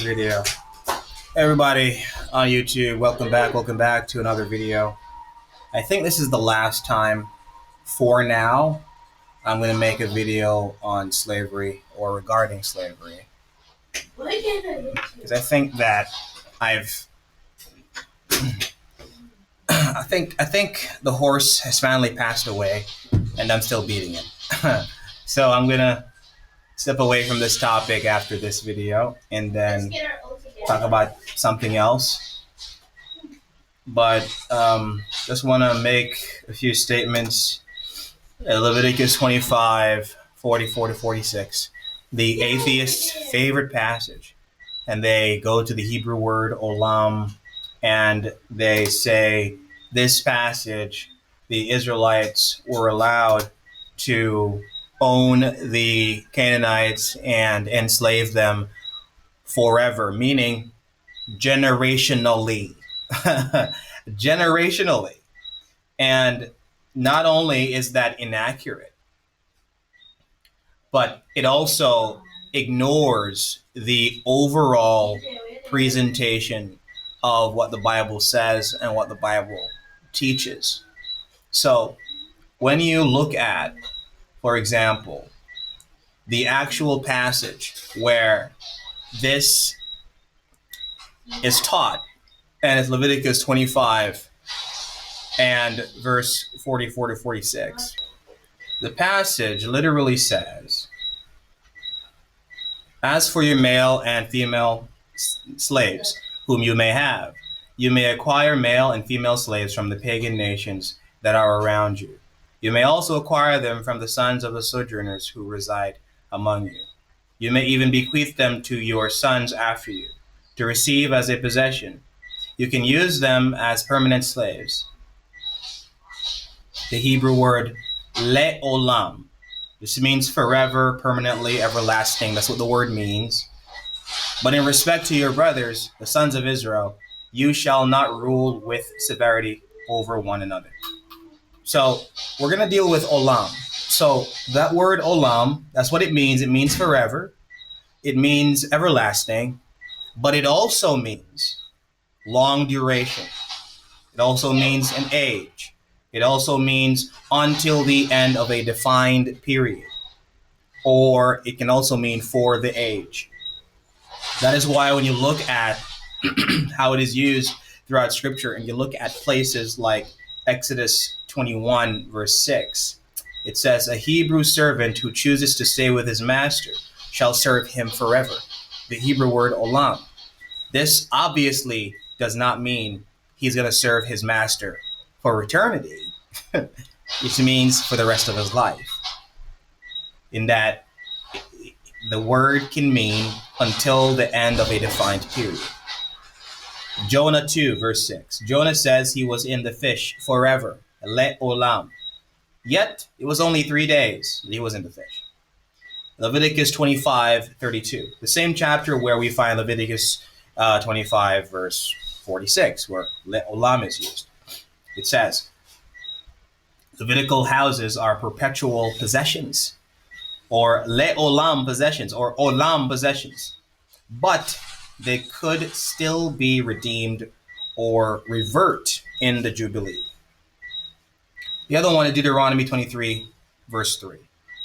Video. Everybody on YouTube, welcome back to another video. I think this is the last time for now I'm going to make a video on slavery or regarding slavery. Because I think that I've I think the horse has finally passed away and I'm still beating it. So I'm going to step away from this topic after this video and then talk about something else. But just want to make a few statements. Leviticus 25, 44 to 46, the atheist's favorite passage. And they go to the Hebrew word olam, and they say this passage, the Israelites were allowed to own the Canaanites and enslave them forever, meaning generationally. Generationally. And not only is that inaccurate, but it also ignores the overall presentation of what the Bible says and what the Bible teaches. So when you look at, for example, the actual passage where this is taught, and it's Leviticus 25 and verse 44 to 46. The passage literally says, "As for your male and female slaves, whom you may have, you may acquire male and female slaves from the pagan nations that are around you. You may also acquire them from the sons of the sojourners who reside among you. You may even bequeath them to your sons after you, to receive as a possession. You can use them as permanent slaves." The Hebrew word le'olam. This means forever, permanently, everlasting. That's what the word means. "But in respect to your brothers, the sons of Israel, you shall not rule with severity over one another." So we're going to deal with olam. So that word olam, that's what it means. It means forever. It means everlasting. But it also means long duration. It also means an age. It also means until the end of a defined period. Or it can also mean for the age. That is why when you look at how it is used throughout Scripture, and you look at places like Exodus 21, verse 6, it says, "A Hebrew servant who chooses to stay with his master shall serve him forever." The Hebrew word olam. This obviously does not mean he's going to serve his master for eternity. It means for the rest of his life. In that the word can mean until the end of a defined period. Jonah 2, verse 6. Jonah says he was in the fish forever, le'olam. Yet it was only 3 days that he was in the fish. Leviticus 25, 32. The same chapter where we find Leviticus 25, verse 46, where le'olam is used. It says, Levitical houses are perpetual possessions, or le'olam possessions, or olam possessions. But they could still be redeemed or revert in the Jubilee. The other one is Deuteronomy 23, verse 3,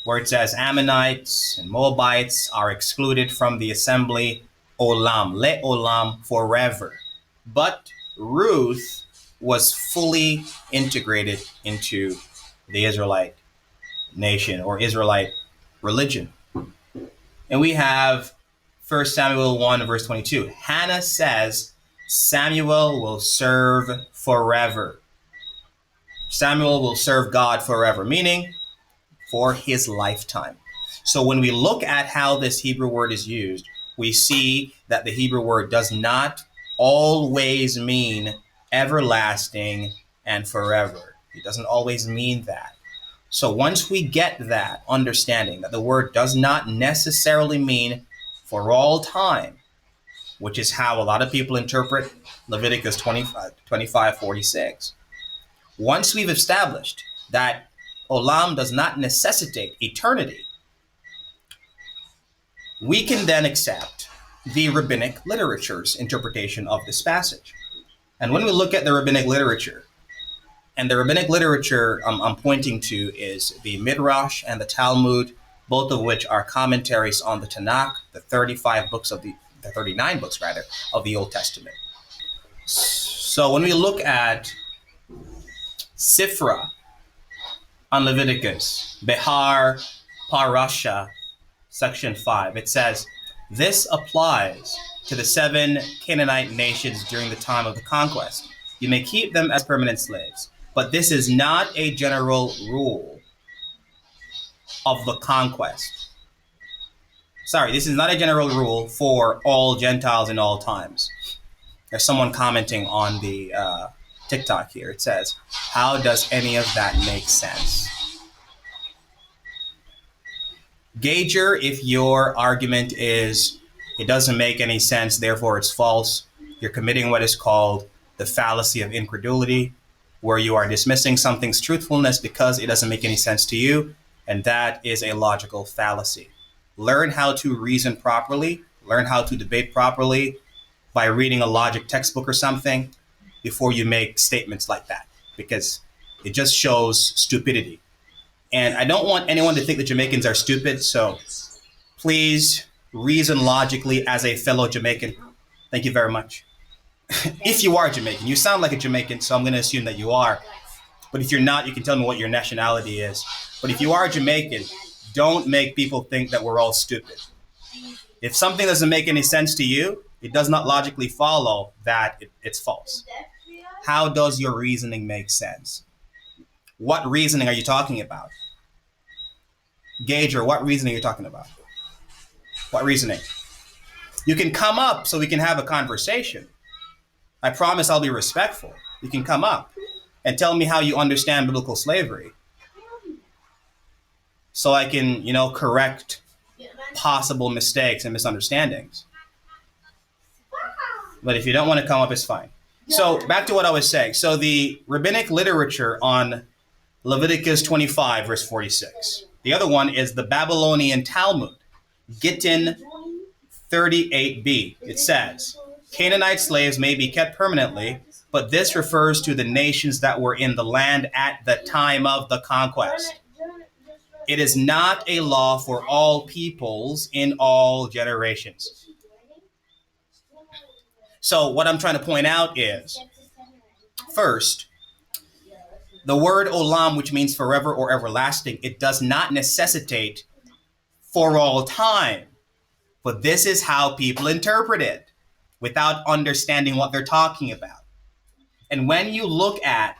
where it says, "Ammonites and Moabites are excluded from the assembly, olam, le'olam, forever." But Ruth was fully integrated into the Israelite nation or Israelite religion. And we have 1 Samuel 1, verse 22. Hannah says, "Samuel will serve forever." Samuel will serve God forever, meaning for his lifetime. So when we look at how this Hebrew word is used, we see that the Hebrew word does not always mean everlasting and forever. It doesn't always mean that. So once we get that understanding that the word does not necessarily mean for all time, which is how a lot of people interpret Leviticus 25, 46. Once we've established that olam does not necessitate eternity, we can then accept the rabbinic literature's interpretation of this passage. And when we look at the rabbinic literature, and the rabbinic literature I'm pointing to is the Midrash and the Talmud, both of which are commentaries on the Tanakh, the 39 books rather, of the Old Testament. So when we look at Sifra on Leviticus, Behar Parasha, section 5, it says, this applies to the 7 Canaanite nations during the time of the conquest. You may keep them as permanent slaves, but this is not a general rule of the conquest. Sorry, this is not a general rule for all Gentiles in all times. There's someone commenting on the TikTok here. It says, how does any of that make sense? Gauger, if your argument is it doesn't make any sense, therefore it's false, you're committing what is called the fallacy of incredulity, where you are dismissing something's truthfulness because it doesn't make any sense to you, and that is a logical fallacy. Learn how to reason properly, learn how to debate properly by reading a logic textbook or something before you make statements like that, because it just shows stupidity. And I don't want anyone to think that Jamaicans are stupid, so please reason logically as a fellow Jamaican. Thank you very much. If you are Jamaican, you sound like a Jamaican, so I'm going to assume that you are. But if you're not, you can tell me what your nationality is. But if you are Jamaican, don't make people think that we're all stupid. If something doesn't make any sense to you, it does not logically follow that it's false. How does your reasoning make sense? What reasoning are you talking about? Gauger, what reasoning are you talking about? What reasoning? You can come up so we can have a conversation. I promise I'll be respectful. You can come up and tell me how you understand biblical slavery, so I can, correct possible mistakes and misunderstandings. But if you don't want to come up, it's fine. So back to what I was saying. So the rabbinic literature on Leviticus 25, verse 46. The other one is the Babylonian Talmud, Gittin 38b. It says, Canaanite slaves may be kept permanently, but this refers to the nations that were in the land at the time of the conquest. It is not a law for all peoples in all generations. So what I'm trying to point out is, first, the word olam, which means forever or everlasting, it does not necessitate for all time. But this is how people interpret it without understanding what they're talking about. And when you look at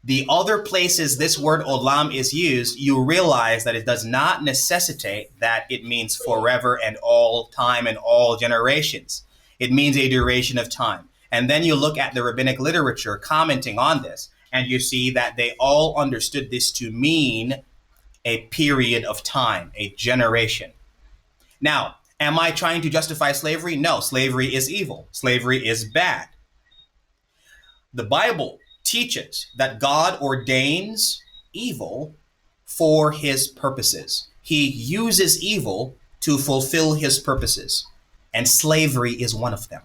the other places this word olam is used, you realize that it does not necessitate that it means forever and all time and all generations. It means a duration of time. And then you look at the rabbinic literature commenting on this, and you see that they all understood this to mean a period of time, a generation. Now, am I trying to justify slavery? No, slavery is evil. Slavery is bad. The Bible teaches that God ordains evil for his purposes. He uses evil to fulfill his purposes, and slavery is one of them.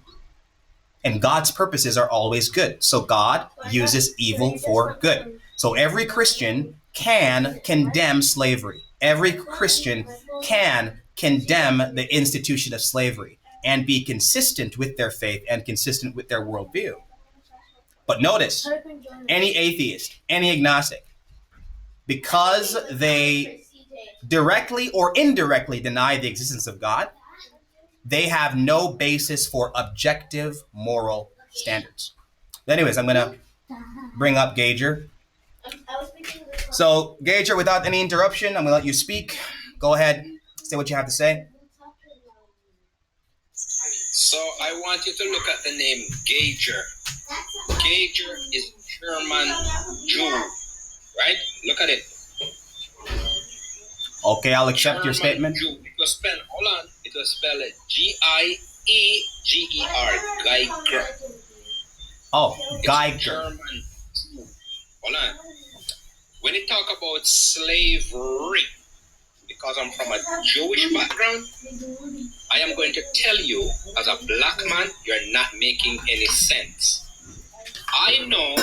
And God's purposes are always good. So God uses evil for good. So every Christian can condemn slavery. Every Christian can condemn the institution of slavery and be consistent with their faith and consistent with their worldview. But notice, any atheist, any agnostic, because they directly or indirectly deny the existence of God, they have no basis for objective moral standards. But anyways, I'm going to bring up Gauger. So, Gauger, without any interruption, I'm going to let you speak. Go ahead, say what you have to say. So, I want you to look at the name Gauger. Gauger is German Jew, right? Look at it. Okay, I'll accept German your statement. Jew. It was spelled, hold on, it was spelled G-I-E-G-E-R, Geiger. Oh, It's Geiger. German Jew. Hold on. When you talk about slavery, because I'm from a Jewish background, I am going to tell you, as a black man, you're not making any sense. I know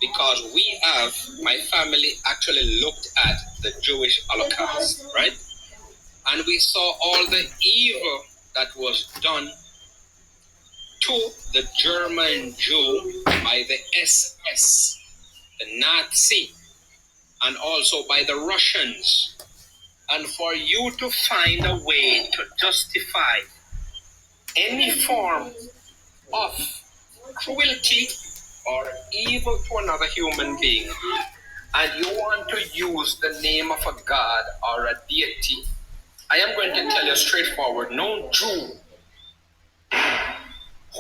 because my family actually looked at the Jewish Holocaust, right? And we saw all the evil that was done to the German Jew by the SS, the Nazi, and also by the Russians. And for you to find a way to justify any form of cruelty or evil to another human being, and you want to use the name of a god or a deity, I am going to tell you straightforward, no Jew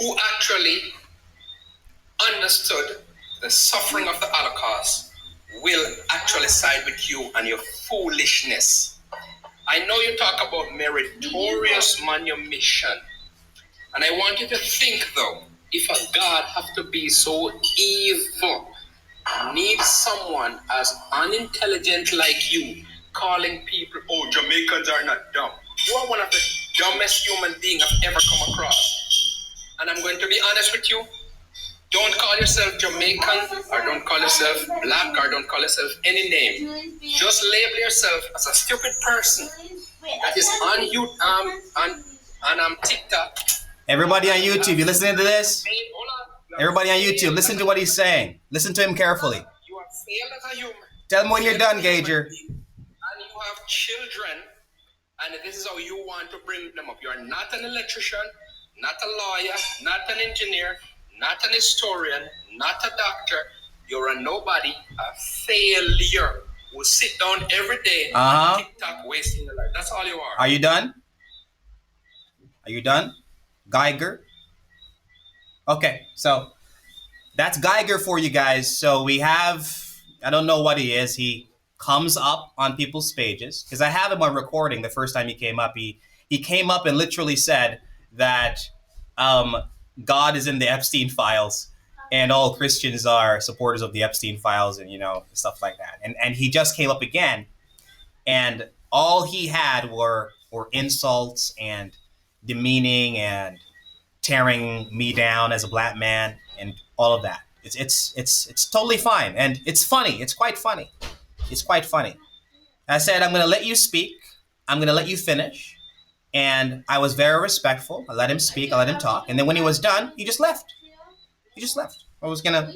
who actually understood the suffering of the Holocaust will actually side with you and your foolishness. I know you talk about meritorious manumission, and I want you to think though, if a God have to be so evil, needs someone as unintelligent like you, calling people, oh, Jamaicans are not dumb. You are one of the dumbest human beings I've ever come across. And I'm going to be honest with you, don't call yourself Jamaican, or don't call yourself black, or don't call yourself any name. Just label yourself as a stupid person that is on TikTok. Everybody on YouTube, you listening to this? Everybody on YouTube, listen to what he's saying. Listen to him carefully. You are failed as a human. Tell him when you're done, Gager. And you have children, and this is how you want to bring them up. You are not an electrician, not a lawyer, not an engineer, not an historian, not a doctor. You're a nobody, a failure who sit down every day on TikTok wasting your life. That's all you are. Are you done? Are you done? Geiger? Okay, so that's Geiger for you guys. So we have, I don't know what he is. He comes up on people's pages because I have him on recording the first time he came up. He came up and literally said that God is in the Epstein files and all Christians are supporters of the Epstein files and, stuff like that. And he just came up again and all he had were insults and demeaning and tearing me down as a black man and all of that. It's totally fine. And it's funny. It's quite funny. It's quite funny. I said, I'm going to let you speak. I'm going to let you finish. And I was very respectful. I let him speak. I let him talk. And then when he was done, he just left. He just left. I was going to,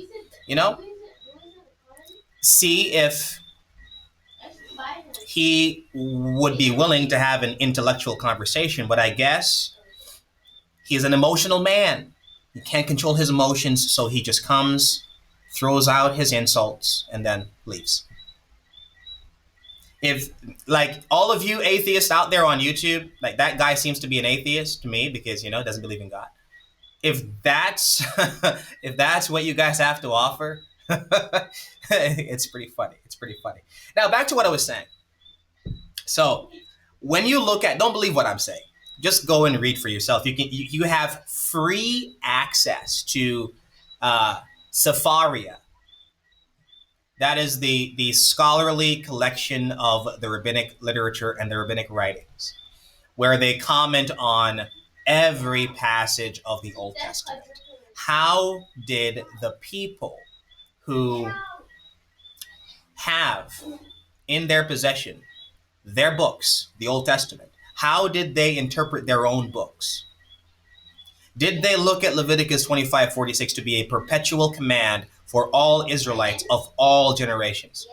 see if he would be willing to have an intellectual conversation. But I guess he's an emotional man. He can't control his emotions. So he just comes, throws out his insults, and then leaves. If, like, all of you atheists out there on YouTube, like, that guy seems to be an atheist to me because, doesn't believe in God. If that's what you guys have to offer, it's pretty funny. It's pretty funny. Now, back to what I was saying. So, when you look at, don't believe what I'm saying. Just go and read for yourself. You have free access to Sefaria. That is the scholarly collection of the rabbinic literature and the rabbinic writings, where they comment on every passage of the Old Testament. How did the people who have in their possession their books, the Old Testament, how did they interpret their own books? Did they look at Leviticus 25:46 to be a perpetual command for all Israelites of all generations?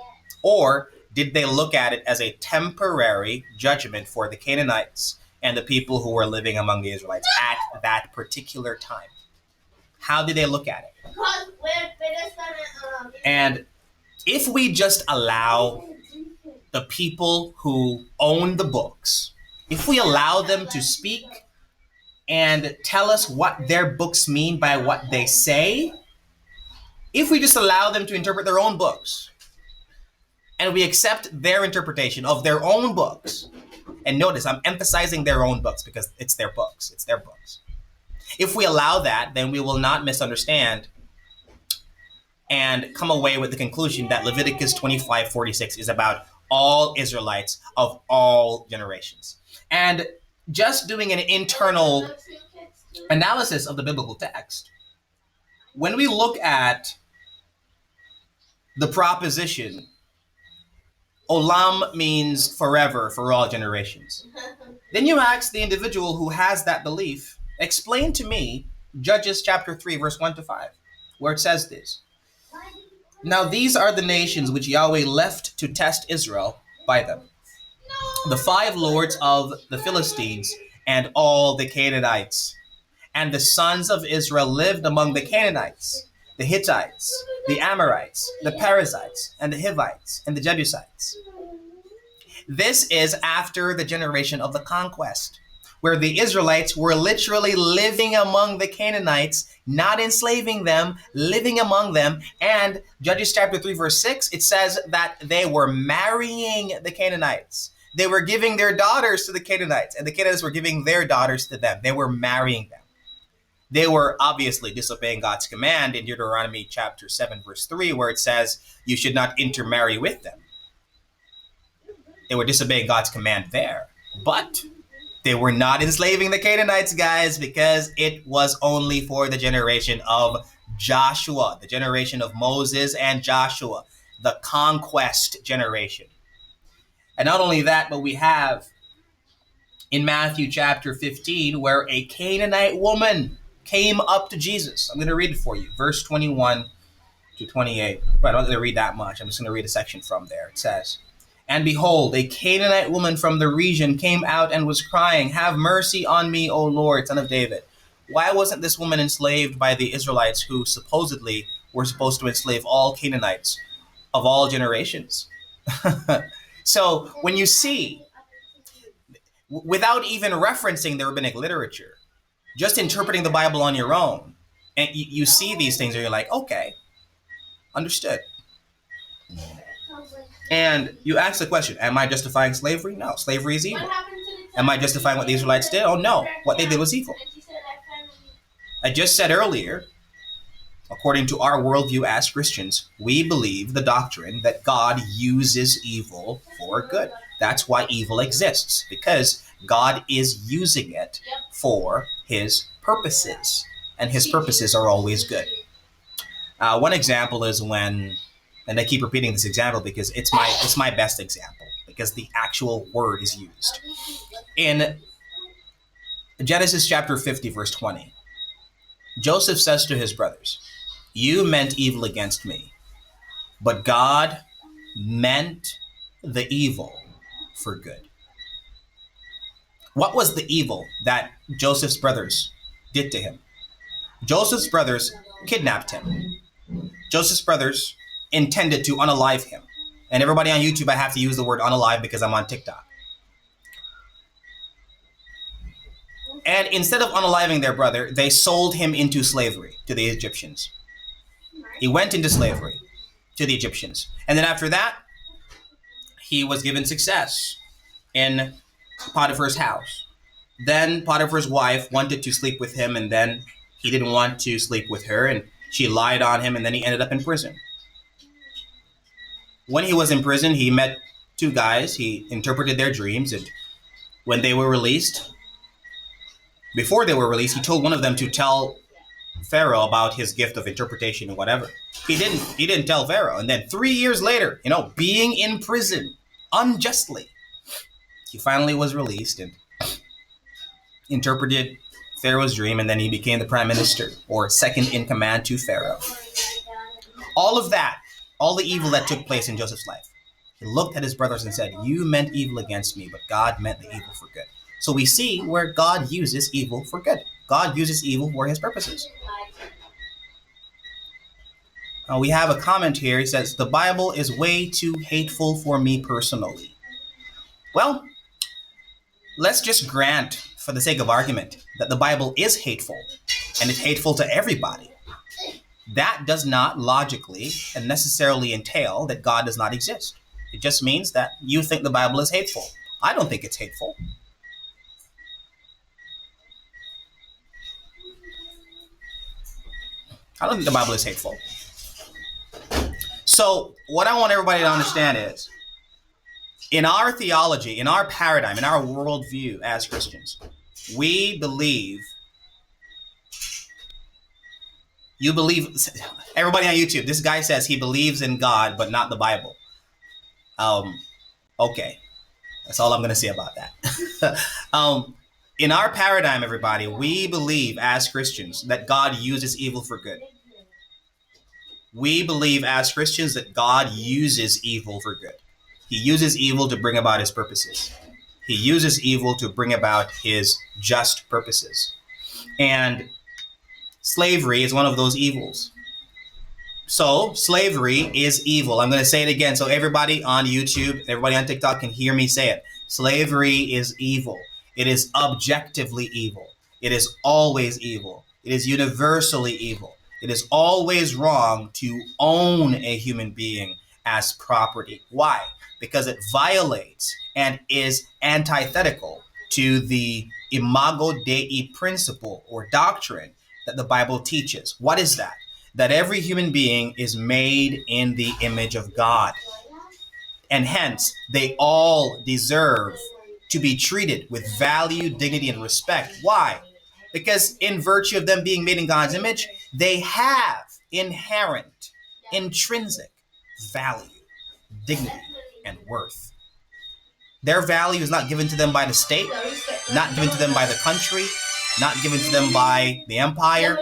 Or did they look at it as a temporary judgment for the Canaanites and the people who were living among the Israelites at that particular time? How did they look at it? And if we just allow the people who own the books, if we allow them to speak and tell us what their books mean by what they say, if we just allow them to interpret their own books and we accept their interpretation of their own books, and notice I'm emphasizing their own books because it's their books, it's their books. If we allow that, then we will not misunderstand and come away with the conclusion that Leviticus 25:46 is about all Israelites of all generations. And just doing an internal analysis of the biblical text, when we look at the proposition, Olam means forever, for all generations. Then you ask the individual who has that belief, explain to me Judges chapter 3, verse 1 to 5, where it says this. Now these are the nations which Yahweh left to test Israel by them. The 5 lords of the Philistines and all the Canaanites. And the sons of Israel lived among the Canaanites, the Hittites, the Amorites, the Perizzites, and the Hivites, and the Jebusites. This is after the generation of the conquest, where the Israelites were literally living among the Canaanites, not enslaving them, living among them. And Judges chapter 3, verse 6, it says that they were marrying the Canaanites. They were giving their daughters to the Canaanites, and the Canaanites were giving their daughters to them. They were marrying them. They were obviously disobeying God's command in Deuteronomy chapter 7, verse 3, where it says you should not intermarry with them. They were disobeying God's command there. But they were not enslaving the Canaanites, guys, because it was only for the generation of Joshua, the generation of Moses and Joshua, the conquest generation. And not only that, but we have in Matthew chapter 15, where a Canaanite woman came up to Jesus. I'm going to read it for you, verse 21 to 28. But I'm not going to read that much. I'm just going to read a section from there. It says, and behold, a Canaanite woman from the region came out and was crying, have mercy on me, O Lord, son of David. Why wasn't this woman enslaved by the Israelites who supposedly were supposed to enslave all Canaanites of all generations? So when you see, without even referencing the rabbinic literature, just interpreting the Bible on your own, and you see these things and you're like, okay, understood. And you ask the question, am I justifying slavery? No, slavery is evil. Am I justifying what the Israelites did? Oh no, what they did was evil. I just said earlier, according to our worldview as Christians, we believe the doctrine that God uses evil for good. That's why evil exists, because God is using it for his purposes, and his purposes are always good. One example is when, and I keep repeating this example because it's my best example, because the actual word is used. In Genesis chapter 50, verse 20, Joseph says to his brothers, you meant evil against me, but God meant the evil for good. What was the evil that Joseph's brothers did to him? Joseph's brothers kidnapped him. Joseph's brothers intended to unalive him. And everybody on YouTube, I have to use the word unalive because I'm on TikTok. And instead of unaliving their brother, they sold him into slavery to the Egyptians. He went into slavery to the Egyptians. And then after that, he was given success in Potiphar's house. Then Potiphar's wife wanted to sleep with him, and then he didn't want to sleep with her, and she lied on him, and then he ended up in prison. When he was in prison, he met 2 guys. He interpreted their dreams, and when they were released, before they were released, he told one of them to tell Pharaoh about his gift of interpretation and whatever. He didn't tell Pharaoh. And then 3 years later, being in prison unjustly, he finally was released and interpreted Pharaoh's dream, and then he became the prime minister, or second in command to Pharaoh. All of that, all the evil that took place in Joseph's life, he looked at his brothers and said, you meant evil against me, but God meant the evil for good. So we see where God uses evil for good. God uses evil for his purposes. We have a comment here. He says, the Bible is way too hateful for me personally. Well, let's just grant, for the sake of argument, that the Bible is hateful, and it's hateful to everybody. That does not logically and necessarily entail that God does not exist. It just means that you think the Bible is hateful. I don't think it's hateful. I don't think the Bible is hateful. So what I want everybody to understand is, In our theology, in our paradigm, in our worldview as Christians, we believe, everybody on YouTube, this guy says he believes in God, but not the Bible. Okay. That's all I'm going to say about that. In our paradigm, everybody, we believe as Christians that God uses evil for good. We believe as Christians that God uses evil for good. He uses evil to bring about his purposes. He uses evil to bring about his just purposes. And slavery is one of those evils. So slavery is evil. I'm going to say it again so everybody on YouTube, everybody on TikTok can hear me say it. Slavery is evil. It is objectively evil. It is always evil. It is universally evil. It is always wrong to own a human being as property. Why? Because it violates and is antithetical to the Imago Dei principle or doctrine that the Bible teaches. What is that? That every human being is made in the image of God. And hence, they all deserve to be treated with value, dignity, and respect. Why? Because in virtue of them being made in God's image, they have inherent, intrinsic value, dignity, and worth. Their value is not given to them by the state, not given to them by the country, not given to them by the empire.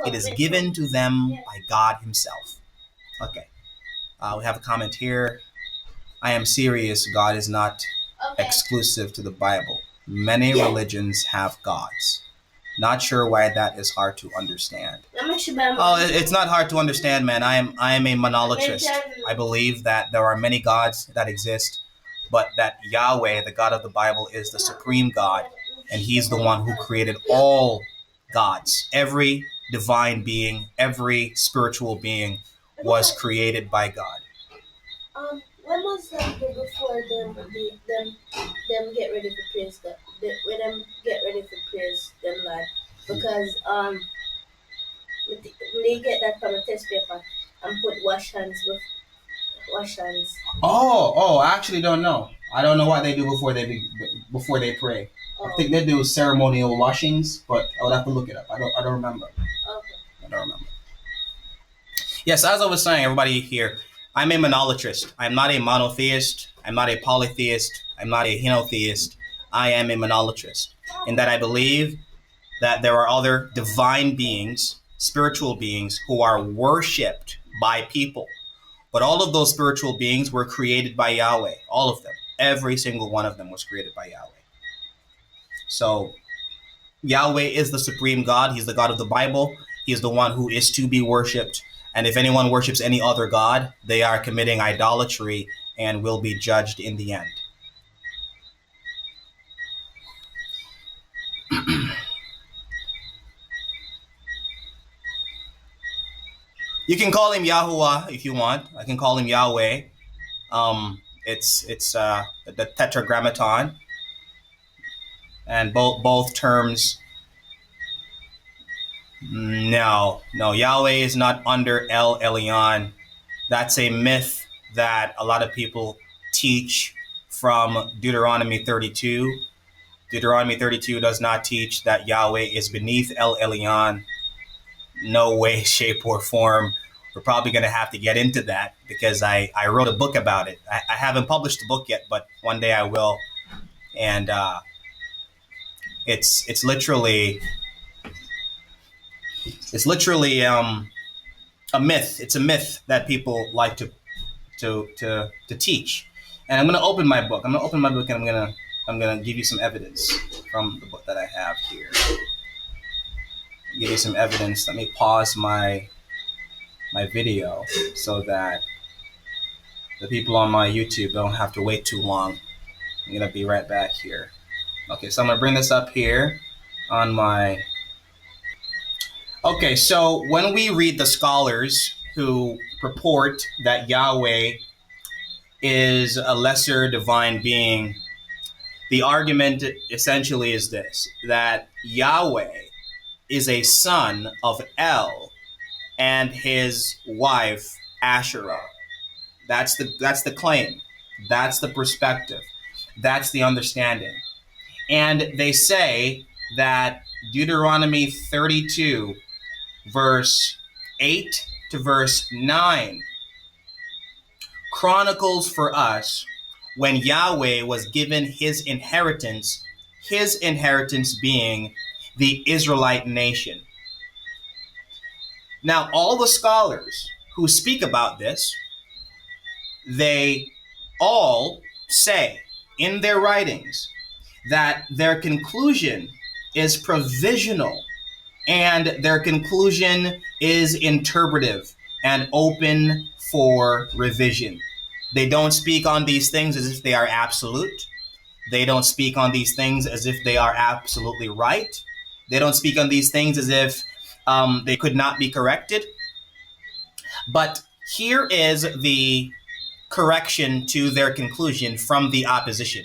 It is given to them by God himself. Okay. We have a comment here. I am serious. God is not exclusive to the Bible. Many religions have gods. Not sure why that is hard to understand. Oh, it's not hard to understand, man. I am a monologist. I believe that there are many gods that exist, but that Yahweh, the God of the Bible, is the supreme God, and he's the one who created all gods. Every divine being, every spiritual being was created by God. When was that before them get ready for praise God? When them get ready for praise them, Lord? Because they get that from a test paper and put wash hands with wash hands. I actually don't know. I don't know what they do before they pray. I think they do ceremonial washings, but I would have to look it up. I don't remember. Okay. I don't remember. Yes, as I was saying, everybody here, I'm a monolatist. I'm not a monotheist. I'm not a polytheist. I'm not a henotheist. I am a monolatist in that I believe that there are other divine beings, spiritual beings, who are worshipped by people. But all of those spiritual beings were created by Yahweh. All of them. Every single one of them was created by Yahweh. So Yahweh is the supreme God. He's the God of the Bible. He is the one who is to be worshipped. And if anyone worships any other God, they are committing idolatry and will be judged in the end. You can call him Yahuwah if you want. I can call him Yahweh. It's the Tetragrammaton, and both terms. No, Yahweh is not under El Elyon. That's a myth that a lot of people teach from Deuteronomy 32. Deuteronomy 32 does not teach that Yahweh is beneath El Elyon. No way, shape, or form. We're probably going to have to get into that because I wrote a book about it. I haven't published the book yet, but one day I will. And it's literally a myth. It's a myth that people like to teach. And I'm going to open my book. And I'm gonna give you some evidence from the book that I have here. Give you some evidence. Let me pause my video so that the people on my YouTube don't have to wait too long. I'm gonna be right back here. Okay, so I'm gonna bring this up here on my. Okay, so when we read the scholars who purport that Yahweh is a lesser divine being, the argument essentially is this, that Yahweh is a son of El and his wife Asherah. That's the claim. That's the perspective. That's the understanding. And they say that Deuteronomy 32, verse 8 to verse 9, chronicles for us when Yahweh was given his inheritance being the Israelite nation. Now, all the scholars who speak about this, they all say in their writings that their conclusion is provisional and their conclusion is interpretive and open for revision. They don't speak on these things as if they are absolute. They don't speak on these things as if they are absolutely right. They don't speak on these things as if they could not be corrected. But here is the correction to their conclusion from the opposition.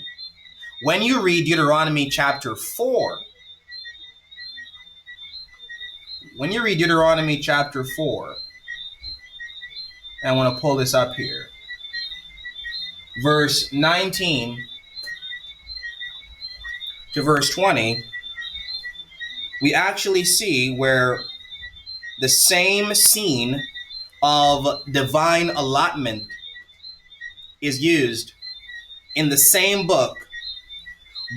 When you read Deuteronomy chapter 4, I want to pull this up here, verse 19 to verse 20, we actually see where the same scene of divine allotment is used in the same book,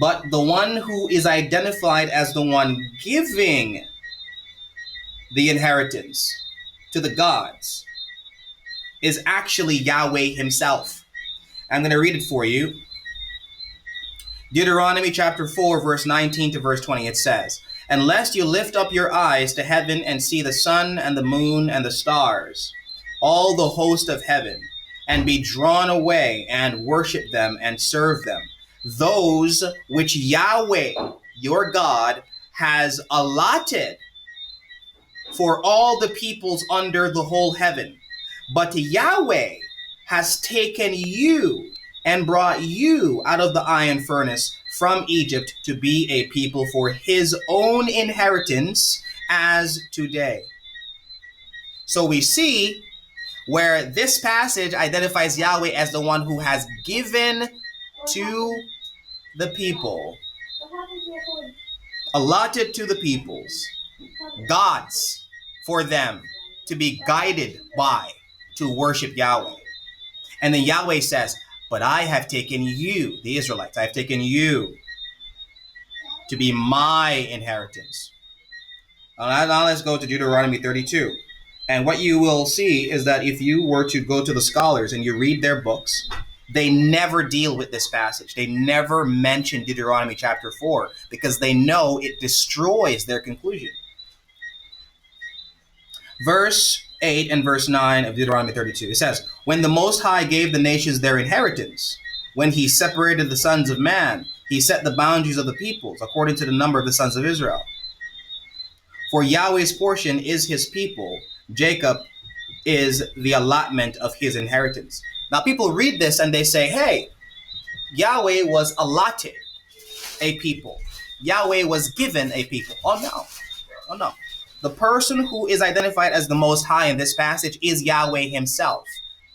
but the one who is identified as the one giving the inheritance to the gods is actually Yahweh himself. I'm going to read it for you. Deuteronomy chapter 4, verse 19 to verse 20, it says, "Unless you lift up your eyes to heaven and see the sun and the moon and the stars, all the host of heaven, and be drawn away and worship them and serve them, those which Yahweh, your God, has allotted for all the peoples under the whole heaven. But Yahweh has taken you and brought you out of the iron furnace from Egypt to be a people for his own inheritance as today." So we see where this passage identifies Yahweh as the one who has given to the people, allotted to the peoples, gods for them to be guided by, to worship Yahweh. And then Yahweh says, but I have taken you, the Israelites, I have taken you to be my inheritance. Now let's go to Deuteronomy 32. And what you will see is that if you were to go to the scholars and you read their books, they never deal with this passage. They never mention Deuteronomy chapter 4 because they know it destroys their conclusion. Verse 8 and verse 9 of Deuteronomy 32, it says, "When the Most High gave the nations their inheritance, when he separated the sons of man, he set the boundaries of the peoples according to the number of the sons of Israel. For Yahweh's portion is his people, Jacob is the allotment of his inheritance." Now people read this and they say, hey, Yahweh was allotted a people. Yahweh was given a people. Oh no. The person who is identified as the Most High in this passage is Yahweh himself.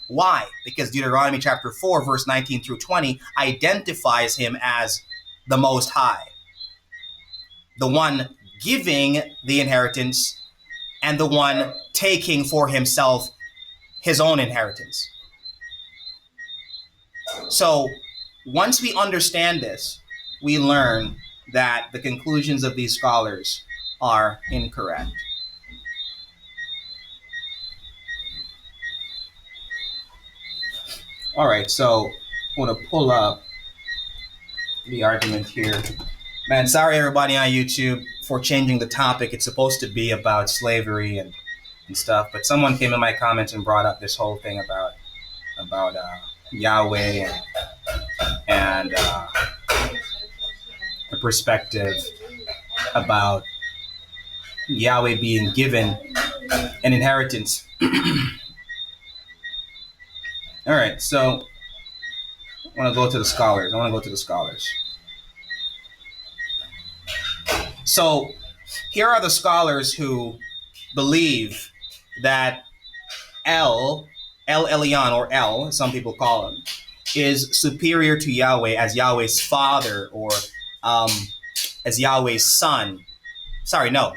Why? Because Deuteronomy chapter 4, verse 19 through 20 identifies him as the Most High, the one giving the inheritance and the one taking for himself his own inheritance. So once we understand this, we learn that the conclusions of these scholars are incorrect. All right, so I want to pull up the argument here. Man, sorry everybody on YouTube for changing the topic. It's supposed to be about slavery and stuff, but someone came in my comments and brought up this whole thing about Yahweh and the perspective about Yahweh being given an inheritance. All right, so I want to go to the scholars. So here are the scholars who believe that El Elyon, or El, some people call him, is superior to Yahweh as Yahweh's father or as Yahweh's son. Sorry, no.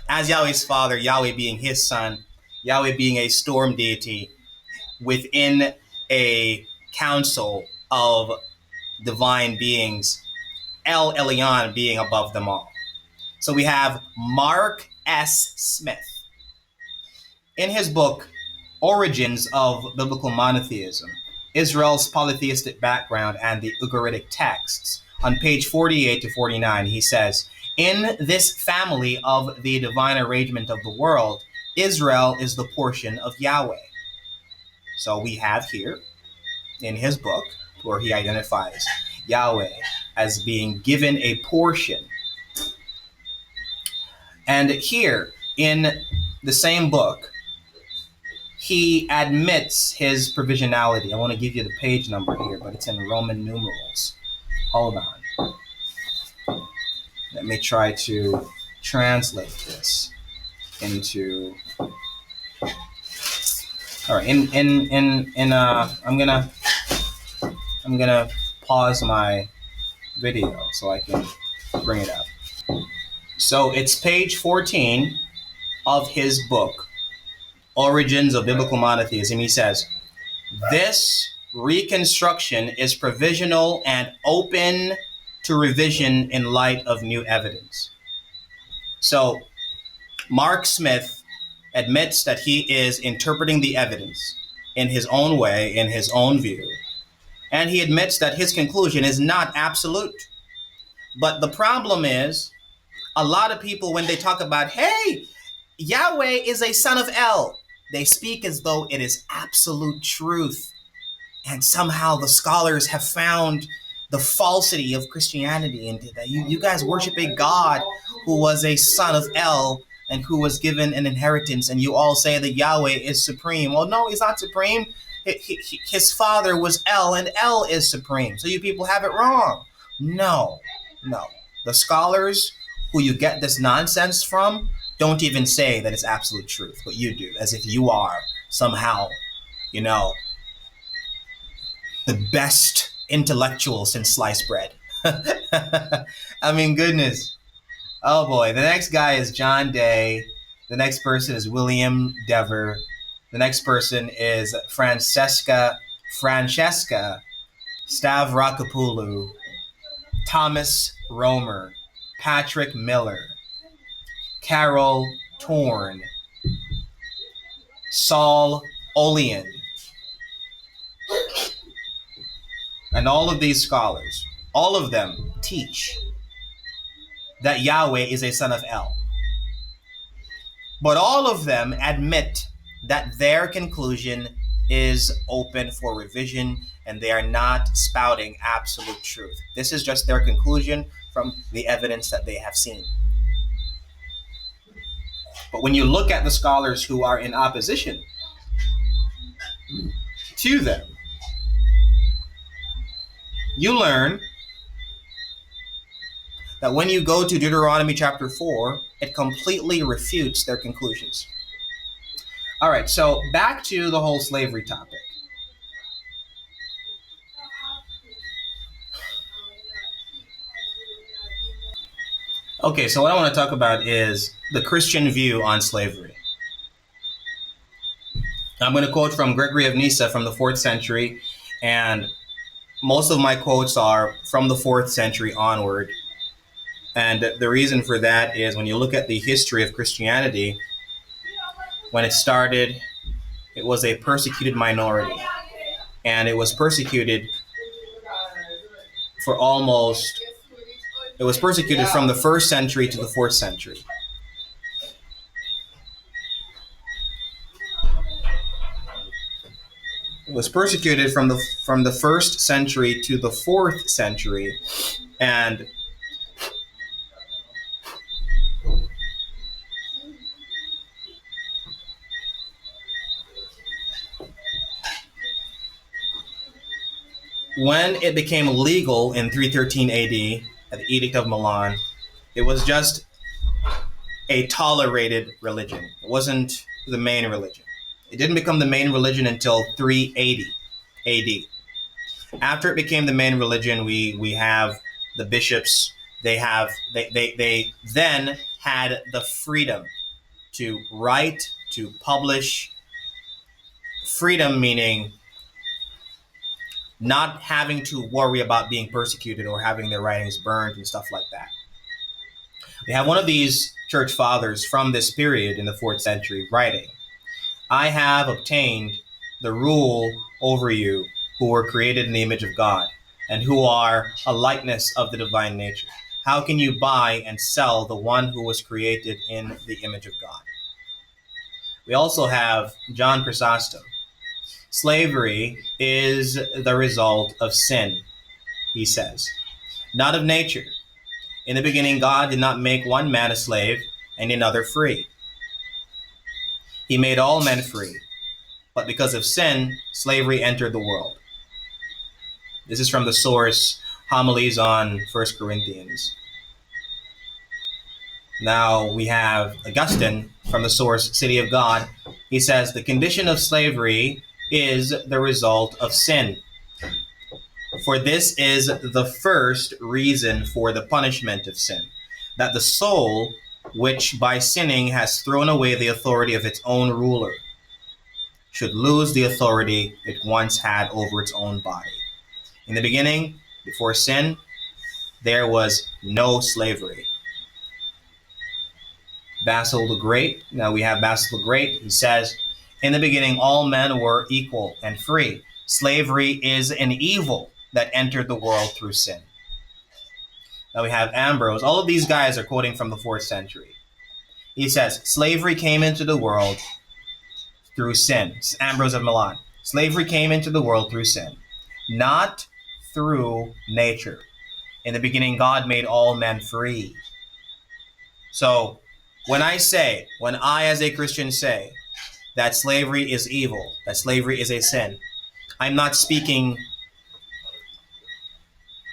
As Yahweh's father, Yahweh being his son, Yahweh being a storm deity within a council of divine beings, El Elyon being above them all. So we have Mark S. Smith. In his book, Origins of Biblical Monotheism, Israel's Polytheistic Background and the Ugaritic Texts, on page 48 to 49, he says, in this family of the divine arrangement of the world, Israel is the portion of Yahweh. So we have here in his book where he identifies Yahweh as being given a portion. And here in the same book, he admits his provisionality. I want to give you the page number here, but it's in Roman numerals. Hold on. Let me try to translate this into. All right. I'm gonna pause my video so I can bring it up. So it's page 14 of his book, Origins of Biblical Monotheism. He says, this reconstruction is provisional and open to revision in light of new evidence. So Mark Smith admits that he is interpreting the evidence in his own way, in his own view, and he admits that his conclusion is not absolute. But the problem is, a lot of people, when they talk about, hey, Yahweh is a son of El, they speak as though it is absolute truth. And somehow the scholars have found the falsity of Christianity into that. You guys worship a God who was a son of El and who was given an inheritance, and you all say that Yahweh is supreme. Well, no, he's not supreme. His father was El, and El is supreme. So you people have it wrong. No. The scholars who you get this nonsense from don't even say that it's absolute truth, but you do, as if you are somehow, the best intellectual since sliced bread. I mean, goodness. Oh boy, the next guy is John Day. The next person is William Dever. The next person is Francesca Stavrakopoulou, Thomas Romer, Patrick Miller, Carol Torn, Saul Olian. And all of these scholars, all of them teach that Yahweh is a son of El. But all of them admit that their conclusion is open for revision and they are not spouting absolute truth. This is just their conclusion from the evidence that they have seen. But when you look at the scholars who are in opposition to them, you learn that when you go to Deuteronomy chapter 4, it completely refutes their conclusions. All right, so back to the whole slavery topic. Okay, so what I want to talk about is the Christian view on slavery. I'm going to quote from Gregory of Nyssa from the 4th century, and most of my quotes are from the 4th century onward. And the reason for that is when you look at the history of Christianity, when it started, it was a persecuted minority. And it was persecuted for it was persecuted from the 1st century to the 4th century. It was persecuted from the 1st century to the 4th century, and when it became legal in 313 AD at the Edict of Milan, it was just a tolerated religion. It wasn't the main religion. It didn't become the main religion until 380 AD. After it became the main religion, we have the bishops. They then had the freedom to write, to publish. Freedom meaning not having to worry about being persecuted or having their writings burned and stuff like that. We have one of these church fathers from this period in the 4th century writing, I have obtained the rule over you who were created in the image of God and who are a likeness of the divine nature. How can you buy and sell the one who was created in the image of God? We also have John Chrysostom. Slavery is the result of sin, he says, not of nature. In the beginning, God did not make one man a slave and another free. He made all men free, but because of sin, slavery entered the world. This is from the source Homilies on 1 Corinthians. Now we have Augustine from the source City of God. He says, the condition of slavery is the result of sin. For this is the first reason for the punishment of sin, that the soul, which by sinning has thrown away the authority of its own ruler, should lose the authority it once had over its own body. In the beginning, before sin, there was no slavery. Basil the Great, now we have Basil the Great, he says, in the beginning all men were equal and free. Slavery is an evil that entered the world through sin. Now we have Ambrose. All of these guys are quoting from the 4th century. He says, slavery came into the world through sin. It's Ambrose of Milan. Slavery came into the world through sin, not through nature. In the beginning, God made all men free. So when I as a Christian say that slavery is evil, that slavery is a sin, I'm not speaking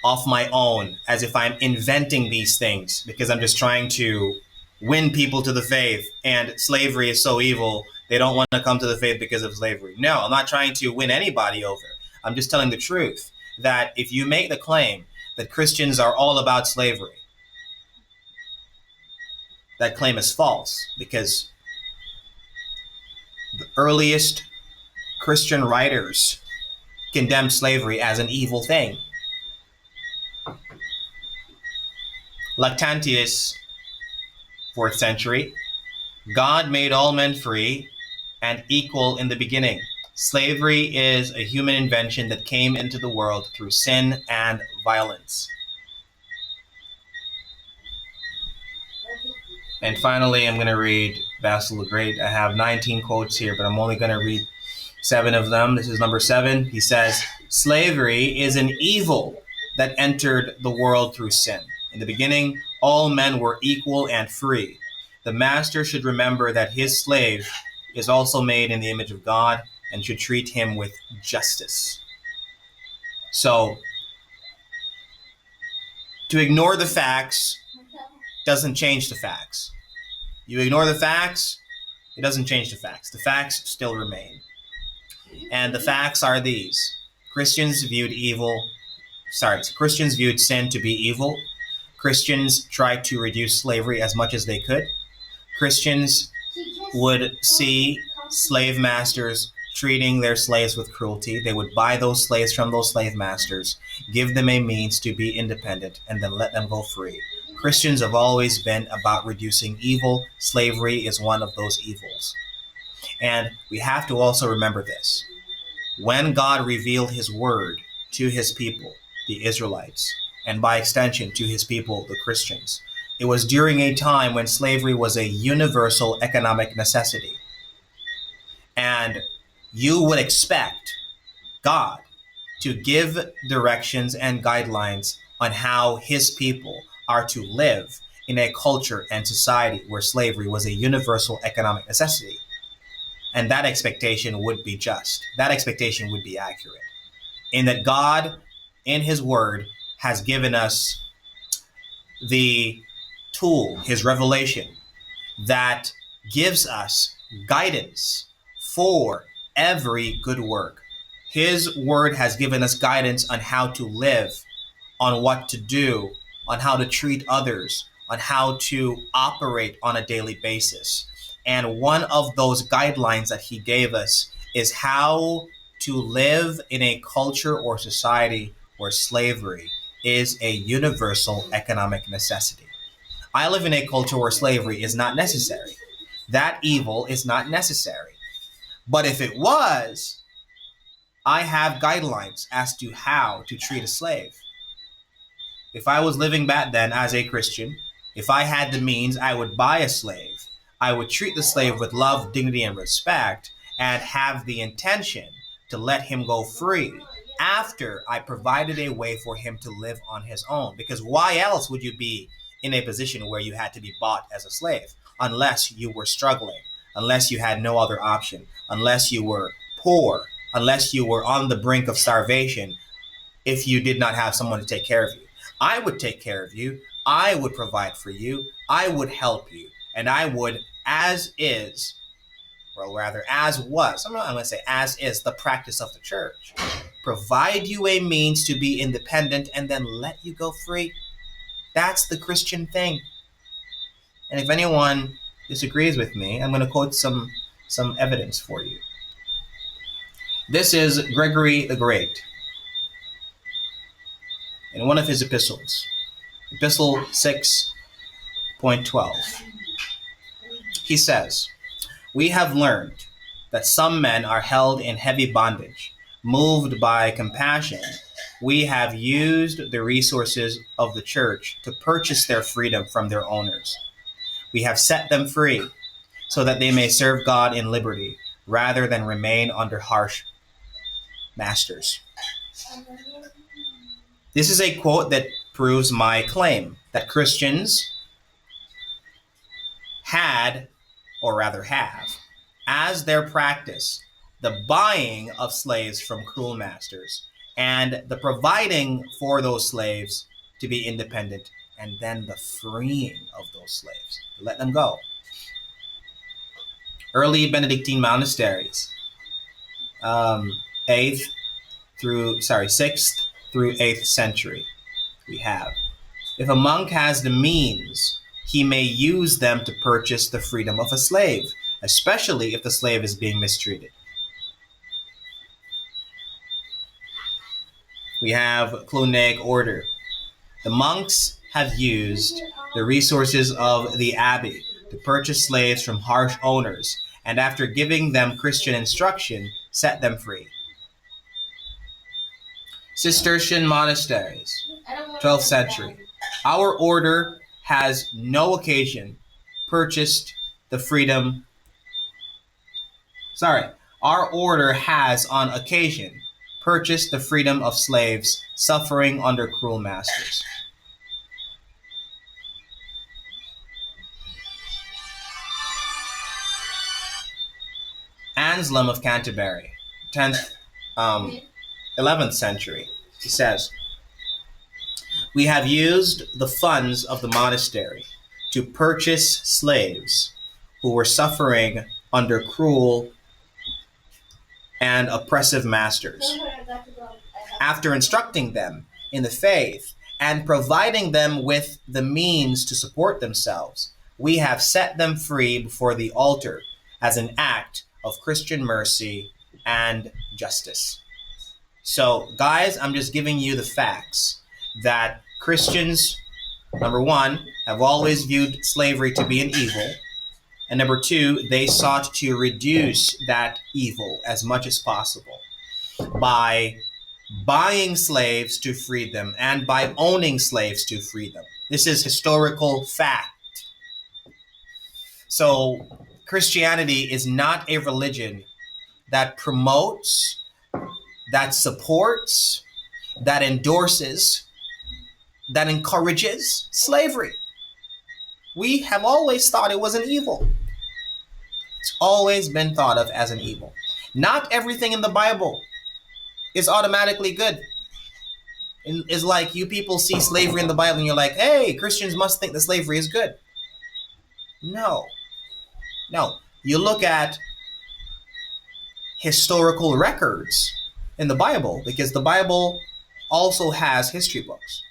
off my own as if I'm inventing these things because I'm just trying to win people to the faith and slavery is so evil they don't want to come to the faith because of slavery. No, I'm not trying to win anybody over. I'm just telling the truth that if you make the claim that Christians are all about slavery, that claim is false because the earliest Christian writers condemned slavery as an evil thing. Lactantius, 4th century, God made all men free and equal in the beginning. Slavery is a human invention that came into the world through sin and violence. And finally, I'm going to read Basil the Great. I have 19 quotes here, but I'm only going to read 7 of them. This is number 7. He says, slavery is an evil that entered the world through sin. In the beginning, all men were equal and free. The master should remember that his slave is also made in the image of God and should treat him with justice. So, to ignore the facts doesn't change the facts. You ignore the facts, it doesn't change the facts. The facts still remain. And the facts are these. Christians viewed sin to be evil. Christians tried to reduce slavery as much as they could. Christians would see slave masters treating their slaves with cruelty. They would buy those slaves from those slave masters, give them a means to be independent, and then let them go free. Christians have always been about reducing evil. Slavery is one of those evils. And we have to also remember this. When God revealed his word to his people, the Israelites, and by extension to his people, the Christians, it was during a time when slavery was a universal economic necessity. And you would expect God to give directions and guidelines on how his people are to live in a culture and society where slavery was a universal economic necessity. And that expectation would be just. That expectation would be accurate. In that God, in his word, has given us the tool, his revelation, that gives us guidance for every good work. His word has given us guidance on how to live, on what to do, on how to treat others, on how to operate on a daily basis. And one of those guidelines that he gave us is how to live in a culture or society where slavery is a universal economic necessity. I live in a culture where slavery is not necessary. That evil is not necessary. But if it was, I have guidelines as to how to treat a slave. If I was living back then as a Christian, if I had the means, I would buy a slave. I would treat the slave with love, dignity, and respect, and have the intention to let him go free after I provided a way for him to live on his own. Because why else would you be in a position where you had to be bought as a slave? Unless you were struggling, unless you had no other option, unless you were poor, unless you were on the brink of starvation, if you did not have someone to take care of you. I would take care of you. I would provide for you. I would help you. And I would, as is, or rather as was, I'm going to say as is the practice of the church, provide you a means to be independent and then let you go free. That's the Christian thing. And if anyone disagrees with me, I'm going to quote some evidence for you. This is Gregory the Great in one of his epistles, Epistle 6.12. He says, "We have learned that some men are held in heavy bondage. Moved by compassion, we have used the resources of the church to purchase their freedom from their owners. We have set them free so that they may serve God in liberty rather than remain under harsh masters." This is a quote that proves my claim that Christians had, or rather have, as their practice, the buying of slaves from cruel masters and the providing for those slaves to be independent, and then the freeing of those slaves, let them go. Early Benedictine monasteries, 6th through 8th century, we have. If a monk has the means, he may use them to purchase the freedom of a slave, especially if the slave is being mistreated. We have Cluniac order. The monks have used the resources of the abbey to purchase slaves from harsh owners, and after giving them Christian instruction, set them free. Cistercian monasteries, 12th century. Our order has no occasion purchased the freedom. Our order has on occasion purchased the freedom of slaves suffering under cruel masters. Anselm of Canterbury, 11th century, he says, "We have used the funds of the monastery to purchase slaves who were suffering under cruel and oppressive masters. After instructing them in the faith and providing them with the means to support themselves, we have set them free before the altar as an act of Christian mercy and justice." So, guys, I'm just giving you the facts that Christians, number one, have always viewed slavery to be an evil. And number two, they sought to reduce that evil as much as possible by buying slaves to free them and by owning slaves to free them. This is historical fact. So, Christianity is not a religion that promotes, that supports, that endorses, that encourages slavery. We have always thought it was an evil. It's always been thought of as an evil. Not everything in the Bible is automatically good. It's like you people see slavery in the Bible and you're like, hey, Christians must think that slavery is good. No. You look at historical records in the Bible because the Bible also has history books.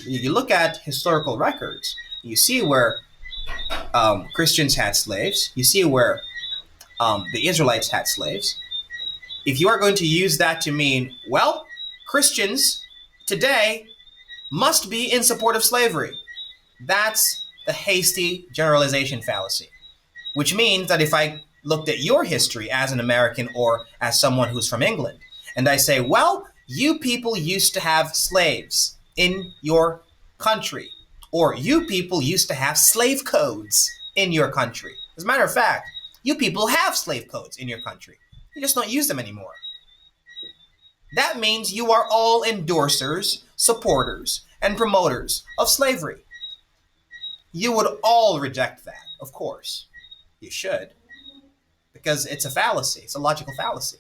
You look at historical records, you see where Christians had slaves, you see where the Israelites had slaves. If you are going to use that to mean, well, Christians today must be in support of slavery, that's the hasty generalization fallacy, which means that if I looked at your history as an American or as someone who's from England, and I say, well, you people used to have slaves in your country, or you people used to have slave codes in your country. As a matter of fact, you people have slave codes in your country. You just don't use them anymore. That means you are all endorsers, supporters, and promoters of slavery. You would all reject that, of course. You should, because it's a fallacy. It's a logical fallacy.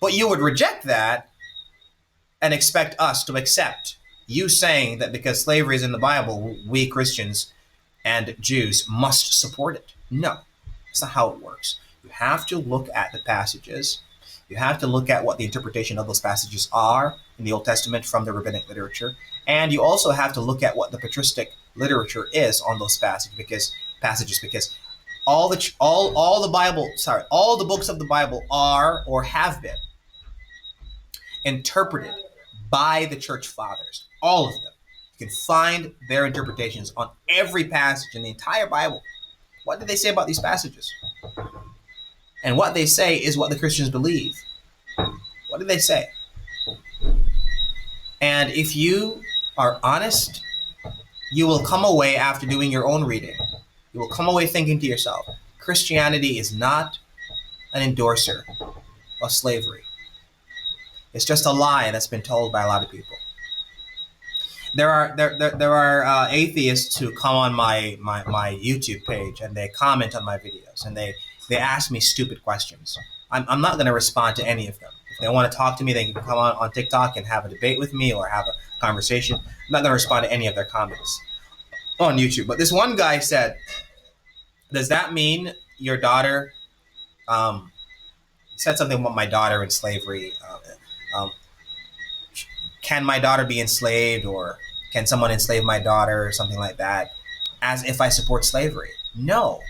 But you would reject that and expect us to accept you saying that because slavery is in the Bible, we Christians and Jews must support it. No, that's not how it works. You have to look at the passages. You have to look at what the interpretation of those passages are in the Old Testament from the rabbinic literature. And you also have to look at what the patristic literature is on those passages because all the books of the Bible are or have been interpreted by the church fathers. All of them. You can find their interpretations on every passage in the entire Bible. What did they say about these passages? And what they say is what the Christians believe. What did they say? And if you are honest, you will come away after doing your own reading. You will come away thinking to yourself, Christianity is not an endorser of slavery. It's just a lie that's been told by a lot of people. There are atheists who come on my YouTube page and they comment on my videos and they ask me stupid questions. I'm not going to respond to any of them. If they want to talk to me, they can come on TikTok and have a debate with me or have a conversation. I'm not going to respond to any of their comments on YouTube. But this one guy said, does that mean your daughter said something about my daughter in slavery? Can my daughter be enslaved, or can someone enslave my daughter, or something like that, as if I support slavery? No.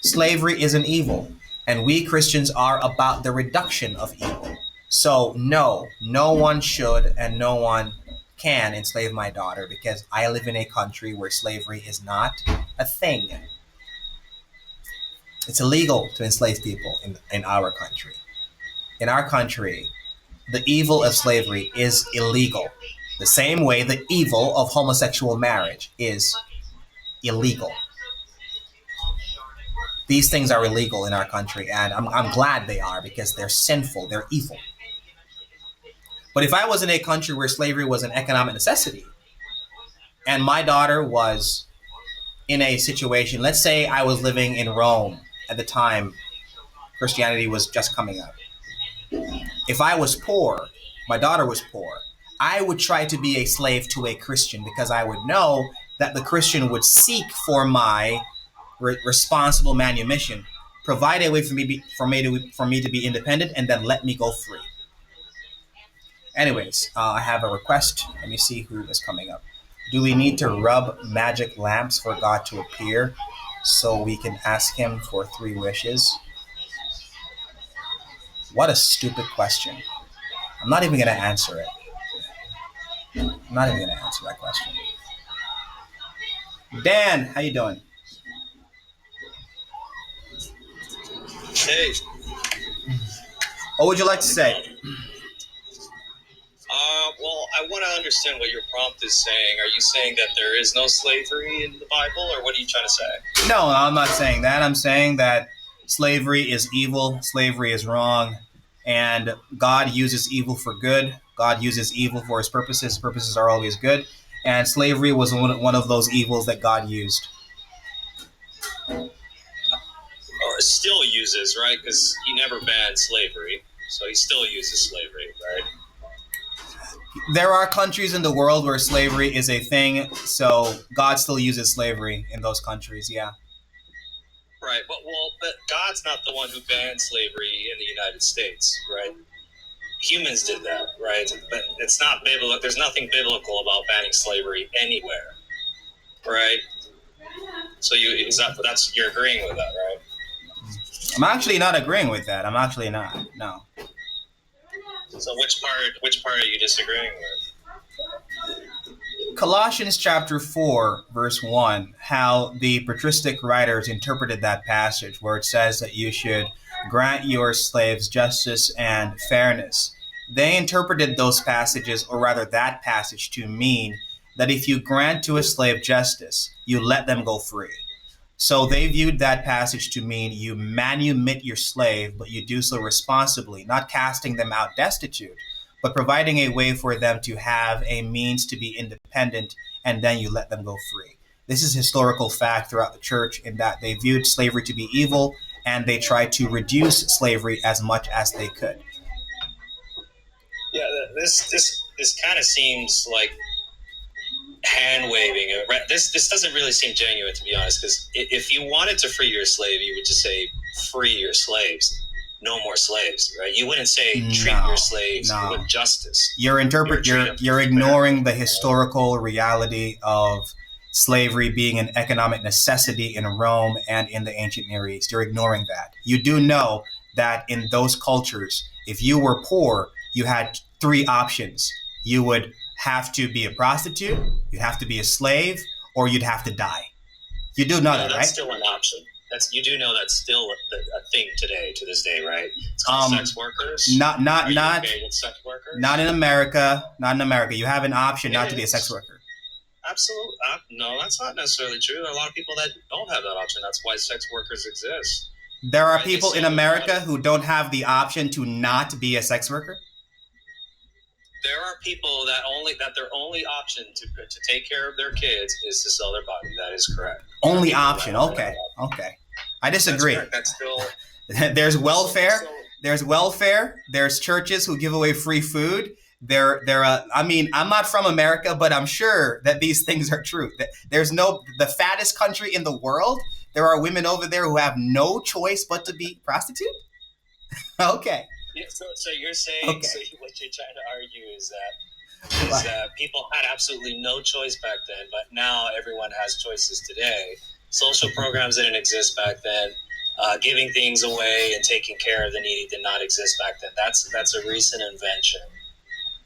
Slavery is an evil, and we Christians are about the reduction of evil. So no one should and no one can enslave my daughter because I live in a country where slavery is not a thing. It's illegal to enslave people in our country. In our country, the evil of slavery is illegal. The same way the evil of homosexual marriage is illegal. These things are illegal in our country, and I'm glad they are because they're sinful, they're evil. But if I was in a country where slavery was an economic necessity, and my daughter was in a situation, let's say I was living in Rome at the time Christianity was just coming up. If I was poor, my daughter was poor, I would try to be a slave to a Christian because I would know that the Christian would seek for my responsible manumission, provide a way for me to be independent, and then let me go free. Anyways, I have a request. Let me see who is coming up. Do we need to rub magic lamps for God to appear so we can ask him for 3 wishes? What a stupid question. I'm not even going to answer it. I'm not even going to answer that question. Dan, how you doing? Hey. What would you like to say? Well, I want to understand what your prompt is saying. Are you saying that there is no slavery in the Bible, or what are you trying to say? No, I'm not saying that. I'm saying that slavery is evil, slavery is wrong, and God uses evil for good. God uses evil for his purposes. His purposes are always good, and slavery was one of those evils that God used. Or still uses, right? Because he never banned slavery, so he still uses slavery, right? There are countries in the world where slavery is a thing, so God still uses slavery in those countries, yeah. Right. But God's not the one who banned slavery in the United States, right? Humans did that, right? But it's not biblical. There's nothing biblical about banning slavery anywhere, right? So you're agreeing with that, right? I'm actually not agreeing with that. I'm actually not. No. So which part are you disagreeing with? Colossians chapter 4, verse 1, how the patristic writers interpreted that passage where it says that you should grant your slaves justice and fairness. They interpreted those passages, or rather that passage, to mean that if you grant to a slave justice, you let them go free. So they viewed that passage to mean you manumit your slave, but you do so responsibly, not casting them out destitute, but providing a way for them to have a means to be independent, and then you let them go free. This is historical fact throughout the church in that they viewed slavery to be evil, and they tried to reduce slavery as much as they could. Yeah, this kind of seems like hand waving. This doesn't really seem genuine, to be honest, because if you wanted to free your slave, you would just say free your slaves, no more slaves, right? You wouldn't say treat your slaves with justice. You're ignoring the historical reality of slavery being an economic necessity in Rome and in the ancient Near East. You're ignoring that. You do know that in those cultures, if you were poor, you had three options. You would have to be a prostitute, you'd have to be a slave, or you'd have to die. You do know that, right? That's still an option. You do know that's still a thing today, to this day, right? It's called sex workers. Not okay with sex workers? Not in America. Not in America. You have an option not to be a sex worker. Absolutely. No, that's not necessarily true. There are a lot of people that don't have that option. That's why sex workers exist. There are people in America who don't have the option to not be a sex worker? There are people that their only option to take care of their kids is to sell their body. That is correct. Only option. Okay. I disagree. That's still. There's welfare. There's welfare. There's churches who give away free food. I mean, I'm not from America, but I'm sure that these things are true. There's the fattest country in the world. There are women over there who have no choice but to be prostitute. Okay. Yeah, so you're saying, okay. So what you're trying to argue is that people had absolutely no choice back then, but now everyone has choices today. Social programs didn't exist back then. Giving things away and taking care of the needy did not exist back then. That's a recent invention.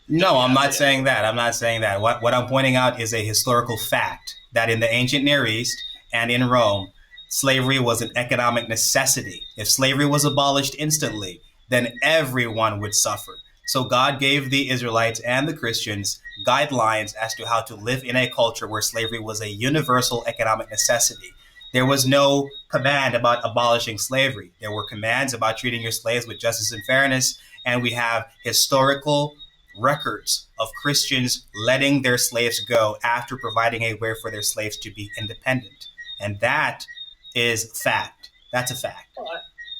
No, I'm not saying that. I'm not saying that. What I'm pointing out is a historical fact that in the ancient Near East and in Rome, slavery was an economic necessity. If slavery was abolished instantly, then everyone would suffer. So God gave the Israelites and the Christians guidelines as to how to live in a culture where slavery was a universal economic necessity. There was no command about abolishing slavery. There were commands about treating your slaves with justice and fairness, and we have historical records of Christians letting their slaves go after providing a way for their slaves to be independent. And that is fact. That's a fact. Well,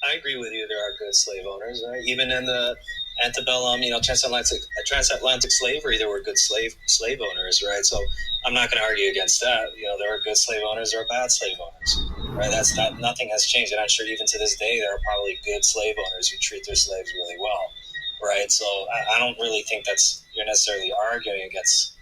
I agree with you. There are good slave owners, right? Even in the antebellum, transatlantic slavery, there were good slave owners, right? So I'm not going to argue against that. There are good slave owners, there are bad slave owners, right? Nothing has changed, and I'm sure even to this day there are probably good slave owners who treat their slaves really well, right? So I don't really think you're necessarily arguing against.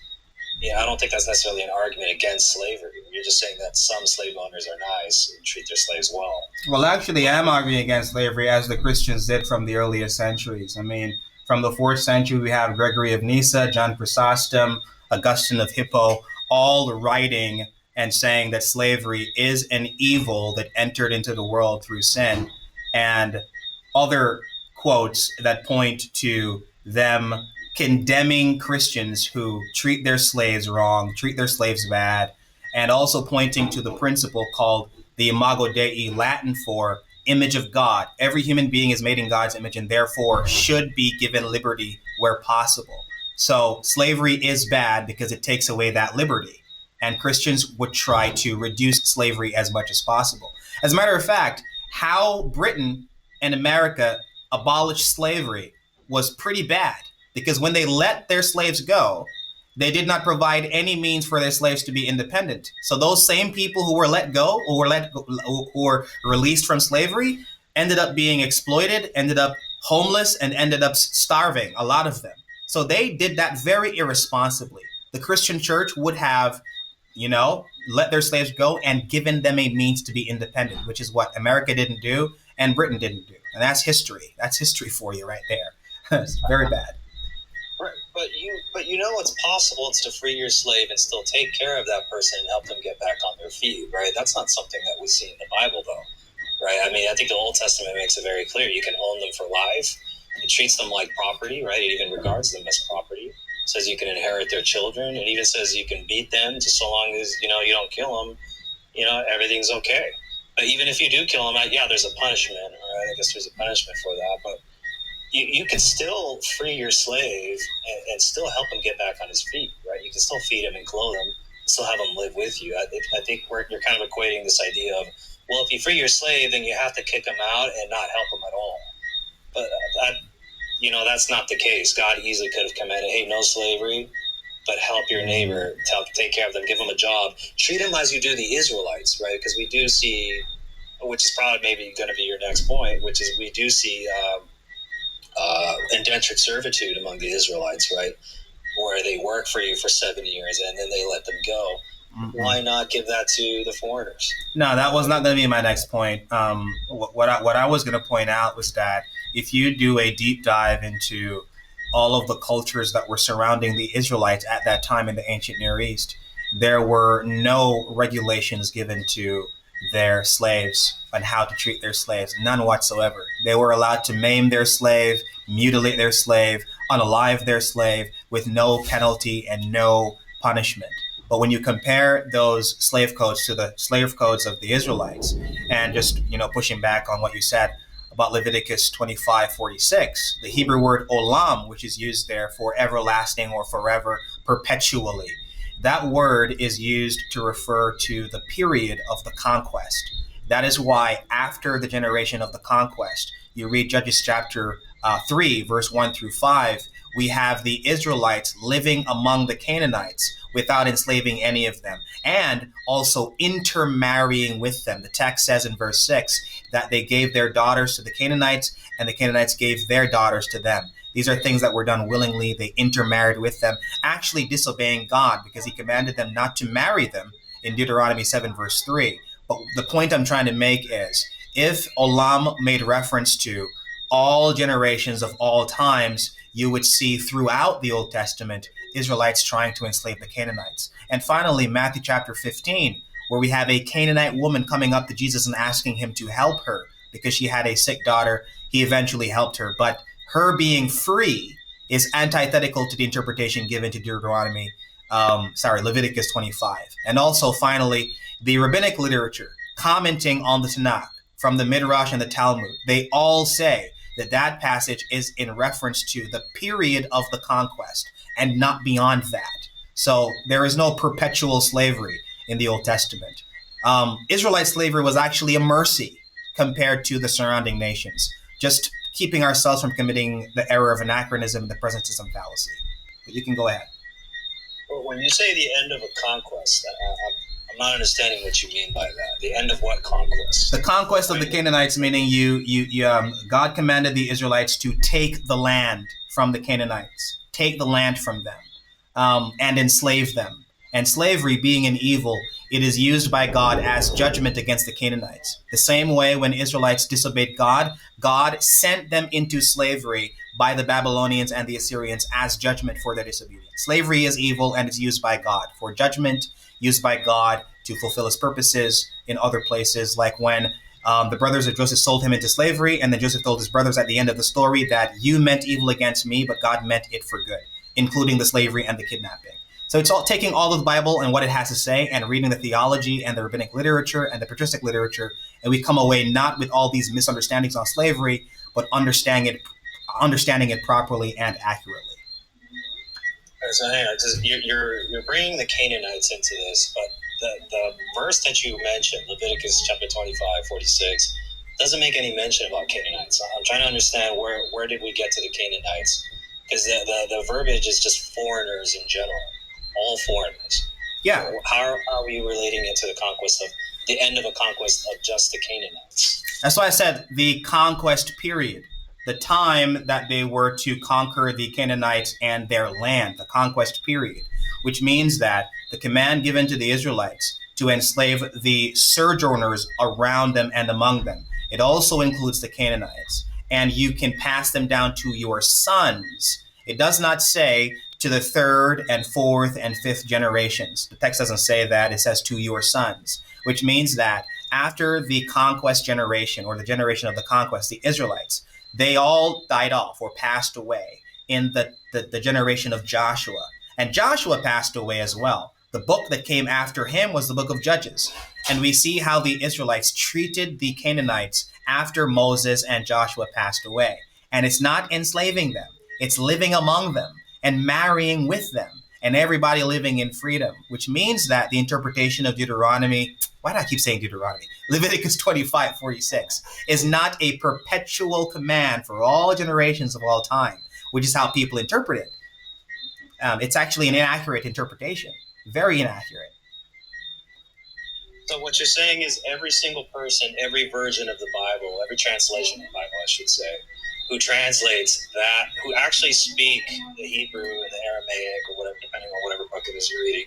I don't think that's necessarily an argument against slavery. You're just saying that some slave owners are nice and treat their slaves well. Well, actually, I'm arguing against slavery as the Christians did from the earliest centuries. I mean, from the 4th century, we have Gregory of Nyssa, John Chrysostom, Augustine of Hippo, all writing and saying that slavery is an evil that entered into the world through sin, and other quotes that point to them condemning Christians who treat their slaves wrong, treat their slaves bad, and also pointing to the principle called the Imago Dei, Latin for image of God. Every human being is made in God's image and therefore should be given liberty where possible. So slavery is bad because it takes away that liberty, and Christians would try to reduce slavery as much as possible. As a matter of fact, how Britain and America abolished slavery was pretty bad. Because when they let their slaves go, They did not provide any means for their slaves to be independent. So those same people who were let go, who were released from slavery, ended up being exploited, ended up homeless, and ended up starving, a lot of them. So they did that very irresponsibly. The Christian church would have, let their slaves go and given them a means to be independent, which is what America didn't do and Britain didn't do. And that's history. That's history for you right there. It's very bad. Right. But you know it's possible to free your slave and still take care of that person and help them get back on their feet, right? That's not something that we see in the Bible, though, right? I mean, I think the Old Testament makes it very clear. You can own them for life. It treats them like property, right? It even regards them as property. It says you can inherit their children. It even says you can beat them just so long as, you don't kill them. Everything's okay. But even if you do kill them, there's a punishment, right? I guess there's a punishment for that, but you can still free your slave and still help him get back on his feet, right? You can still feed him and clothe him, still have him live with you. I think you're kind of equating this idea of, well, if you free your slave, then you have to kick him out and not help him at all. But that's not the case. God easily could have commanded, hey, no slavery, but help your neighbor, take care of them, give them a job. Treat them as you do the Israelites, right? Because we do see, which is probably maybe going to be your next point, which is we do see indentured servitude among the Israelites, right? Where they work for you for 7 years and then they let them go. Mm-hmm. Why not give that to the foreigners? No, that was not going to be my next point. What I was going to point out was that if you do a deep dive into all of the cultures that were surrounding the Israelites at that time in the ancient Near East, there were no regulations given to their slaves on how to treat their slaves, none whatsoever. They were allowed to maim their slave, mutilate their slave, unalive their slave with no penalty and no punishment. But when you compare those slave codes to the slave codes of the Israelites, and just pushing back on what you said about Leviticus 25:46, the Hebrew word olam, which is used there for everlasting or forever, perpetually, that word is used to refer to the period of the conquest. That is why after the generation of the conquest, you read Judges chapter 3, verse 1 through 5, we have the Israelites living among the Canaanites without enslaving any of them, and also intermarrying with them. The text says in verse 6 that they gave their daughters to the Canaanites, and the Canaanites gave their daughters to them. These are things that were done willingly. They intermarried with them, actually disobeying God because he commanded them not to marry them in Deuteronomy 7, verse 3. But the point I'm trying to make is, if Olam made reference to all generations of all times, you would see throughout the Old Testament Israelites trying to enslave the Canaanites. And finally, Matthew chapter 15, where we have a Canaanite woman coming up to Jesus and asking him to help her because she had a sick daughter. He eventually helped her. But her being free is antithetical to the interpretation given to Leviticus 25. And also, finally, the rabbinic literature commenting on the Tanakh from the Midrash and the Talmud, they all say that passage is in reference to the period of the conquest and not beyond that. So there is no perpetual slavery in the Old Testament. Israelite slavery was actually a mercy compared to the surrounding nations, just keeping ourselves from committing the error of anachronism and the presentism fallacy. But you can go ahead. Well, when you say the end of a conquest, I'm not understanding what you mean by that. The end of what conquest? The conquest of the Canaanites, meaning God commanded the Israelites to take the land from the Canaanites, take the land from them, and enslave them. And slavery being an evil, it is used by God as judgment against the Canaanites. The same way when Israelites disobeyed God, God sent them into slavery by the Babylonians and the Assyrians as judgment for their disobedience. Slavery is evil and it's used by God for judgment, used by God to fulfill his purposes in other places, like when the brothers of Joseph sold him into slavery, and then Joseph told his brothers at the end of the story that you meant evil against me, but God meant it for good, including the slavery and the kidnapping. So it's all taking all of the Bible and what it has to say and reading the theology and the rabbinic literature and the patristic literature, and we come away not with all these misunderstandings on slavery, but understanding it properly and accurately. So hang on, you're bringing the Canaanites into this, but the verse that you mentioned, Leviticus chapter 25:46, doesn't make any mention about Canaanites. I'm trying to understand where did we get to the Canaanites, because the verbiage is just foreigners in general. all foreigners. Yeah. How are we relating it to the conquest of the end of a conquest of just the Canaanites? That's why I said the conquest period, the time that they were to conquer the Canaanites and their land, the conquest period, which means that the command given to the Israelites to enslave the sojourners around them and among them, it also includes the Canaanites, and you can pass them down to your sons. It does not say to the third and fourth and fifth generations. The text doesn't say that. It says to your sons, which means that after the conquest generation, or the generation of the conquest, the Israelites, they all died off or passed away in the generation of Joshua. And Joshua passed away as well. The book that came after him was the book of Judges. And we see how the Israelites treated the Canaanites after Moses and Joshua passed away. And it's not enslaving them. It's living among them and marrying with them, and everybody living in freedom, which means that the interpretation of Deuteronomy, why do I keep saying Deuteronomy? Leviticus 25:46 is not a perpetual command for all generations of all time, which is how people interpret it. It's actually an inaccurate interpretation, very inaccurate. So what you're saying is every single person, every version of the Bible, every translation of the Bible, I should say, who translates that, who actually speak the Hebrew and the Aramaic or whatever, depending on whatever book it is you're reading,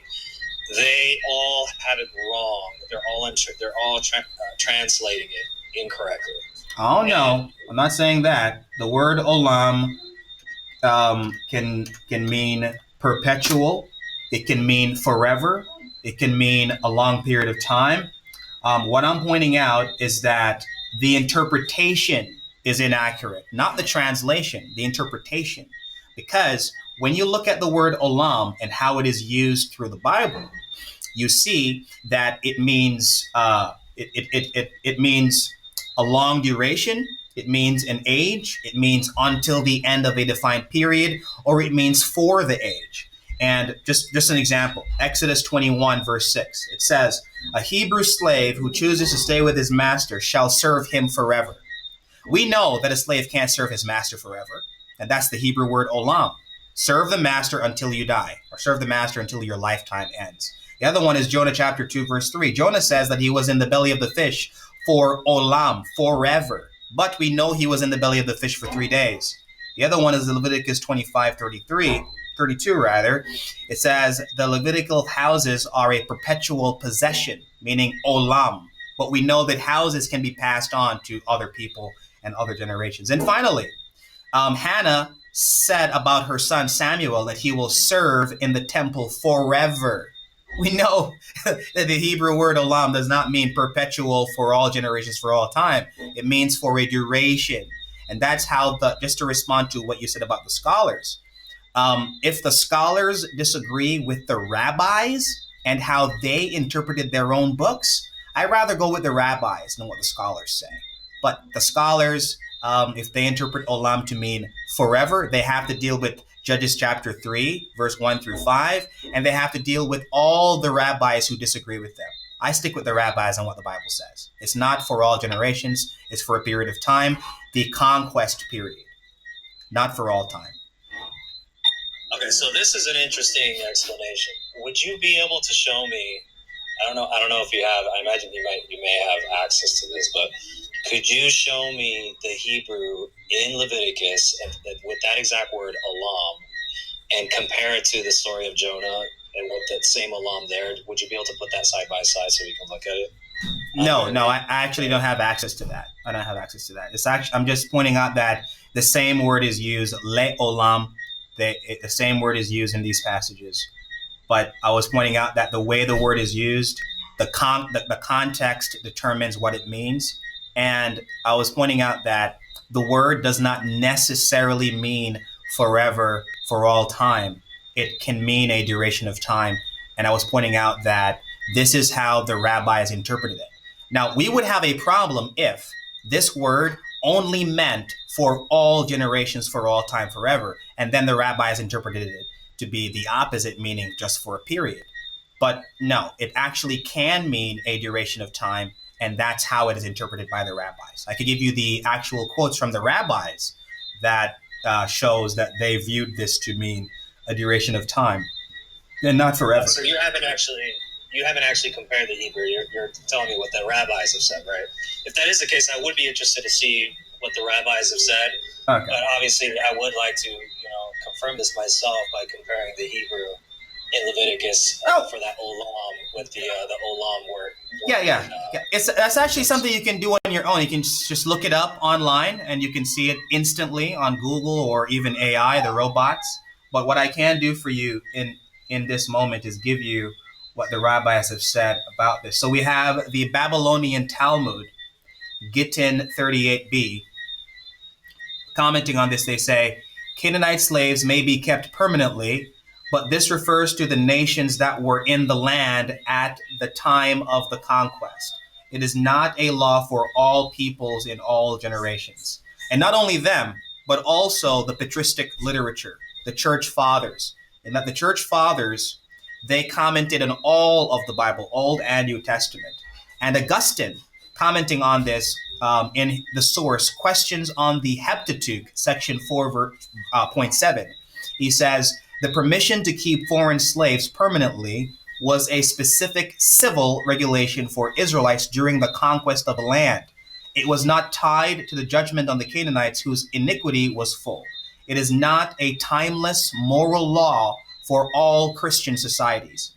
they all had it wrong. They're all translating it incorrectly. Oh no, I'm not saying that. The word olam can mean perpetual. It can mean forever. It can mean a long period of time. What I'm pointing out is that the interpretation is inaccurate, not the translation, the interpretation. Because when you look at the word olam and how it is used through the Bible, you see that it means it means a long duration, it means an age, it means until the end of a defined period, or it means for the age. And just an example, Exodus 21, verse 6, it says, "A Hebrew slave who chooses to stay with his master shall serve him forever." We know that a slave can't serve his master forever, and that's the Hebrew word olam. Serve the master until you die, or serve the master until your lifetime ends. The other one is Jonah chapter 2, verse 3. Jonah says that he was in the belly of the fish for olam, forever. But we know he was in the belly of the fish for 3 days. The other one is Leviticus 32 rather. It says the Levitical houses are a perpetual possession, meaning olam. But we know that houses can be passed on to other people and other generations. And finally, Hannah said about her son Samuel that he will serve in the temple forever. We know that the Hebrew word olam does not mean perpetual for all generations, for all time. It means for a duration. And that's how just to respond to what you said about the scholars, if the scholars disagree with the rabbis and how they interpreted their own books, I'd rather go with the rabbis than what the scholars say. But the scholars, if they interpret olam to mean forever, they have to deal with Judges chapter 3, verse 1 through 5, and they have to deal with all the rabbis who disagree with them. I stick with the rabbis on what the Bible says. It's not for all generations. It's for a period of time, the conquest period, not for all time. Okay, so this is an interesting explanation. Would you be able to show me? I don't know if you have. I imagine you may have access to this, but could you show me the Hebrew in Leviticus and with that exact word olam, and compare it to the story of Jonah and with that same olam there? Would you be able to put that side by side so we can look at it? No, I actually don't have access to that. I don't have access to that. It's actually, I'm just pointing out that the same word is used, le olam. The same word is used in these passages. But I was pointing out that the way the word is used, the context determines what it means. And I was pointing out that the word does not necessarily mean forever, for all time. It can mean a duration of time. And I was pointing out that this is how the rabbis interpreted it. Now, we would have a problem if this word only meant for all generations, for all time, forever. And then the rabbis interpreted it to be the opposite, meaning just for a period. But no, it actually can mean a duration of time. And that's how it is interpreted by the rabbis. I could give you the actual quotes from the rabbis that shows that they viewed this to mean a duration of time. and not forever. So you haven't actually compared the Hebrew. You're telling me what the rabbis have said, right? If that is the case, I would be interested to see what the rabbis have said. Okay. But obviously, I would like to, confirm this myself by comparing the Hebrew in Leviticus for that olam with the olam word. Yeah. That's actually something you can do on your own. You can just look it up online, and you can see it instantly on Google or even AI, the robots. But what I can do for you in this moment is give you what the rabbis have said about this. So we have the Babylonian Talmud, Gittin 38b. Commenting on this, they say, Canaanite slaves may be kept permanently, but this refers to the nations that were in the land at the time of the conquest. It is not a law for all peoples in all generations. And not only them, but also the patristic literature, the church fathers. And that the church fathers, they commented on all of the Bible, Old and New Testament. And Augustine, commenting on this in the source, Questions on the Heptateuch, section 4.7, he says, the permission to keep foreign slaves permanently was a specific civil regulation for Israelites during the conquest of the land. It was not tied to the judgment on the Canaanites whose iniquity was full. It is not a timeless moral law for all Christian societies.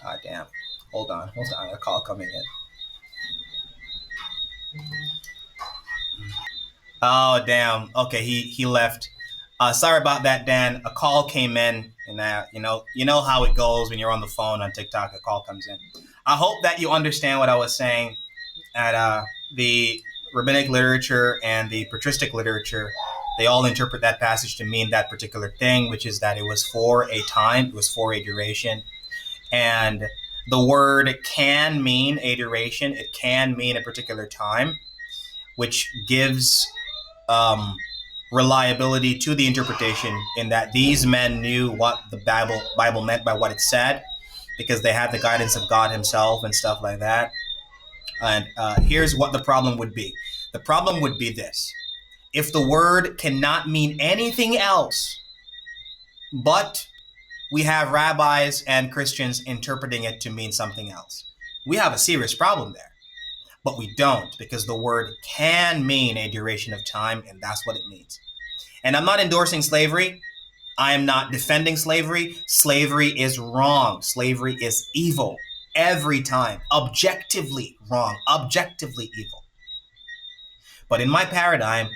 Ah, damn. Hold on. A call coming in. Oh, damn. Okay, he left. Sorry about that, Dan. A call came in, and you know how it goes when you're on the phone on TikTok. A call comes in. I hope that you understand what I was saying. At the rabbinic literature and the patristic literature, they all interpret that passage to mean that particular thing, which is that it was for a time, it was for a duration, and the word can mean a duration. It can mean a particular time, which gives reliability to the interpretation in that these men knew what the Bible meant by what it said, because they had the guidance of God himself and stuff like that. And here's what the problem would be. The problem would be this. If the word cannot mean anything else, but we have rabbis and Christians interpreting it to mean something else, we have a serious problem there. But we don't, because the word can mean a duration of time, and that's what it means. And I'm not endorsing slavery. I am not defending slavery. Slavery is wrong. Slavery is evil every time. Objectively wrong. Objectively evil. But in my paradigm,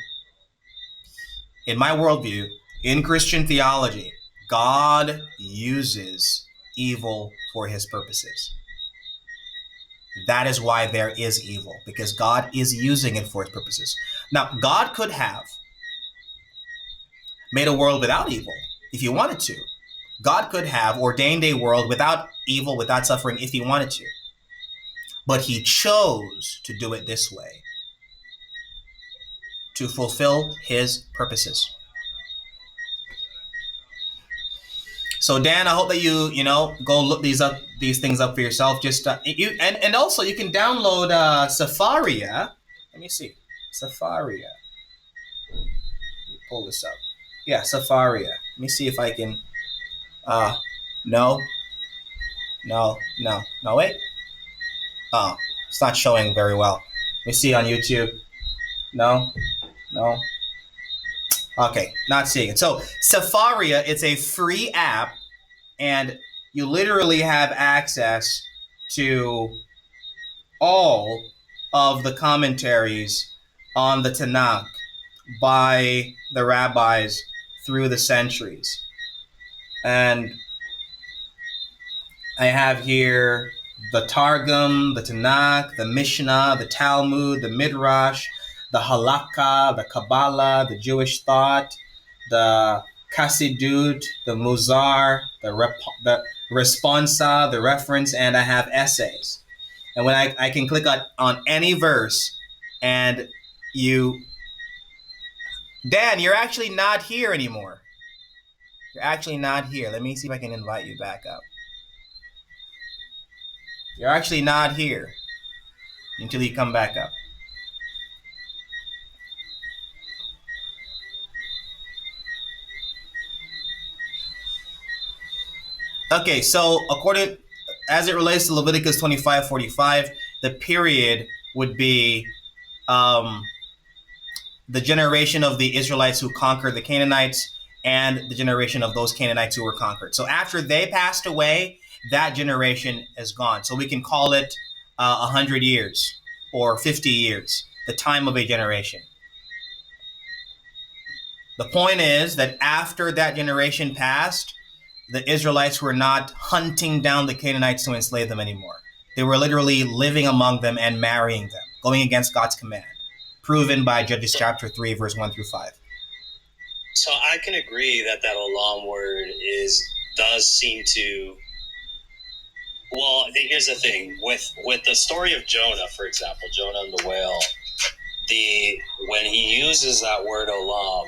in my worldview, in Christian theology, God uses evil for his purposes. That is why there is evil, because God is using it for his purposes. Now, God could have made a world without evil if he wanted to. God could have ordained a world without evil, without suffering, if he wanted to. But he chose to do it this way to fulfill his purposes. So Dan, I hope that you go look these things up for yourself. Just and also you can download Safaria. Let me see, Safaria. Let me pull this up. Yeah, Safaria. Let me see if I can. No. Wait. Oh, it's not showing very well. Let me see on YouTube. No. Okay, not seeing it. So Safaria, it's a free app, and you literally have access to all of the commentaries on the Tanakh by the rabbis through the centuries. And I have here the Targum, the Tanakh, the Mishnah, the Talmud, the Midrash, the Halakha, the Kabbalah, the Jewish thought, the Chassidut, the Muzar, the Responsa, the reference, and I have essays. And when I can click on any verse, and Dan, you're actually not here anymore. You're actually not here. Let me see if I can invite you back up. You're actually not here until you come back up. Okay, so as it relates to Leviticus 25:45, the period would be the generation of the Israelites who conquered the Canaanites and the generation of those Canaanites who were conquered. So after they passed away, that generation is gone. So we can call it 100 years or 50 years, the time of a generation. The point is that after that generation passed, the Israelites were not hunting down the Canaanites to enslave them anymore. They were literally living among them and marrying them, going against God's command, proven by Judges chapter 3, verse 1 through 5. So I can agree that olam word does seem to. Well, here's the thing with the story of Jonah, for example, Jonah and the whale. When he uses that word olam,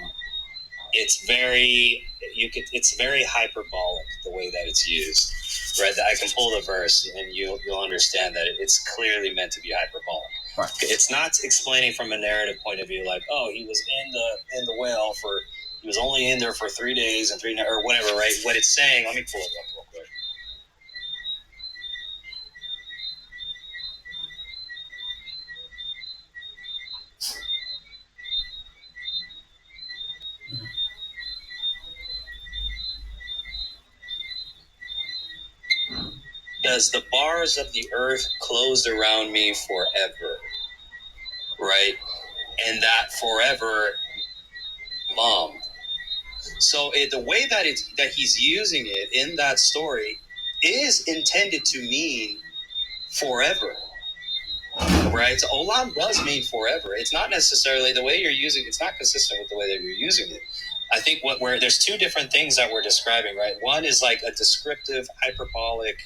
it's very hyperbolic the way that it's used. Right, I can pull the verse and you'll understand that it's clearly meant to be hyperbolic. Right. It's not explaining from a narrative point of view, like, oh, he was in the whale he was only in there for 3 days and 3 nights or whatever. Right? What it's saying, let me pull it up real quick. Does the bars of the earth closed around me forever? Right? And that forever, mom. So the way that he's using it in that story is intended to mean forever. Right? So olam does mean forever. It's not necessarily the way you're using it. It's not consistent with the way that you're using it. I think where there's two different things that we're describing, right? One is like a descriptive, hyperbolic,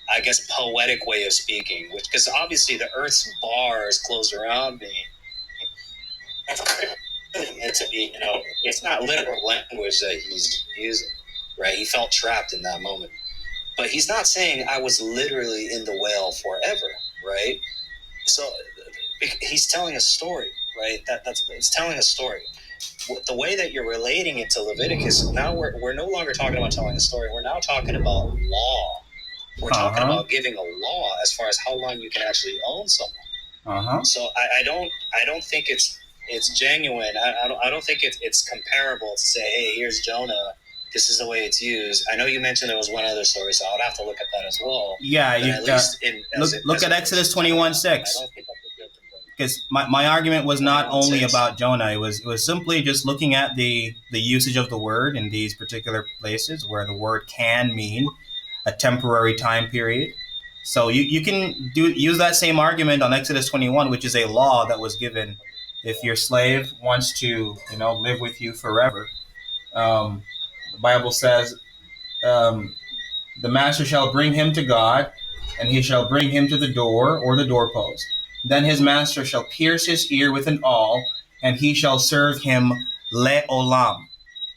I guess poetic way of speaking, which because obviously the earth's bars closed around me. It's to be, it's not literal language that he's using, right? He felt trapped in that moment, but he's not saying I was literally in the whale forever, right? So he's telling a story, right? It's telling a story. The way that you're relating it to Leviticus, now we're no longer talking about telling a story. We're now talking about law. We're talking about giving a law as far as how long you can actually own someone. So I don't think it's genuine. I don't think it's comparable to say, hey, here's Jonah. This is the way it's used. I know you mentioned there was one other story, so I would have to look at that as well. Yeah, look at Exodus 21:6. Because my argument was not only about Jonah. It was simply just looking at the usage of the word in these particular places where the word can mean a temporary time period. So you can use that same argument on Exodus 21, which is a law that was given if your slave wants to live with you forever. The Bible says the master shall bring him to God, and he shall bring him to the door or the doorpost. Then his master shall pierce his ear with an awl, and he shall serve him le'olam,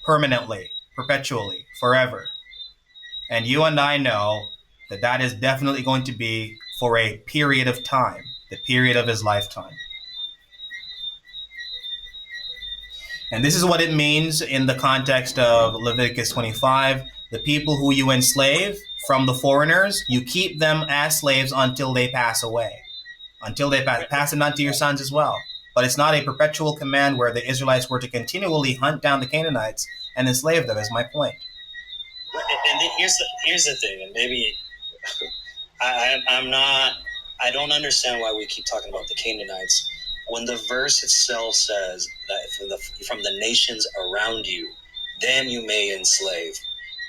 permanently, perpetually, forever. And you and I know that is definitely going to be for a period of time, the period of his lifetime. And this is what it means in the context of Leviticus 25. The people who you enslave from the foreigners, you keep them as slaves until they pass away. Until they pass it on to your sons as well. But it's not a perpetual command where the Israelites were to continually hunt down the Canaanites and enslave them, is my point. And here's the thing, and maybe I don't understand why we keep talking about the Canaanites when the verse itself says that from the nations around you, them you may enslave.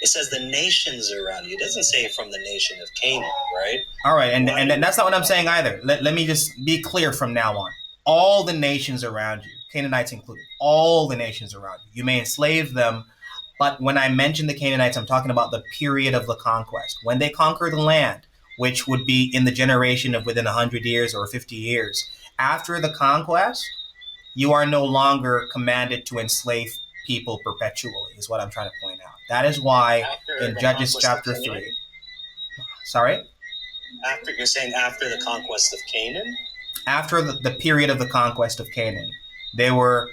It says the nations around you. It doesn't say from the nation of Canaan, right? All right, and that's not what I'm saying either. Let me just be clear from now on. All the nations around you, Canaanites included, all the nations around you, you may enslave them. But when I mention the Canaanites, I'm talking about the period of the conquest. When they conquer the land, which would be in the generation of within 100 years or 50 years. After the conquest, you are no longer commanded to enslave people perpetually, is what I'm trying to point out. That is why in Judges chapter 3. Sorry? You're saying after the conquest of Canaan? After the period of the conquest of Canaan, they were...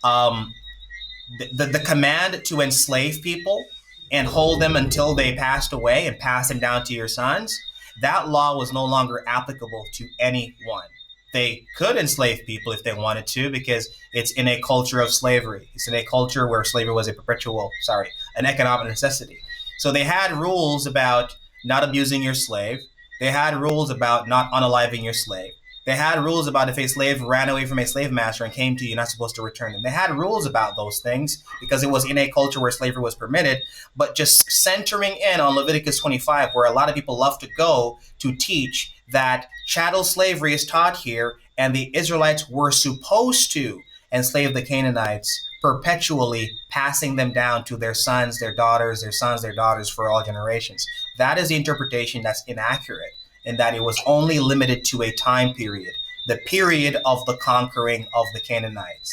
the command to enslave people and hold them until they passed away and pass them down to your sons, that law was no longer applicable to anyone. They could enslave people if they wanted to, because it's in a culture of slavery. It's in a culture where slavery was an economic necessity. So they had rules about not abusing your slave. They had rules about not unaliving your slave. They had rules about if a slave ran away from a slave master and came to you, you're not supposed to return them. They had rules about those things because it was in a culture where slavery was permitted. But just centering in on Leviticus 25, where a lot of people love to go to teach that chattel slavery is taught here, and the Israelites were supposed to enslave the Canaanites, perpetually passing them down to their sons, their daughters, their sons, their daughters for all generations. That is the interpretation that's inaccurate, in that it was only limited to a time period, the period of the conquering of the Canaanites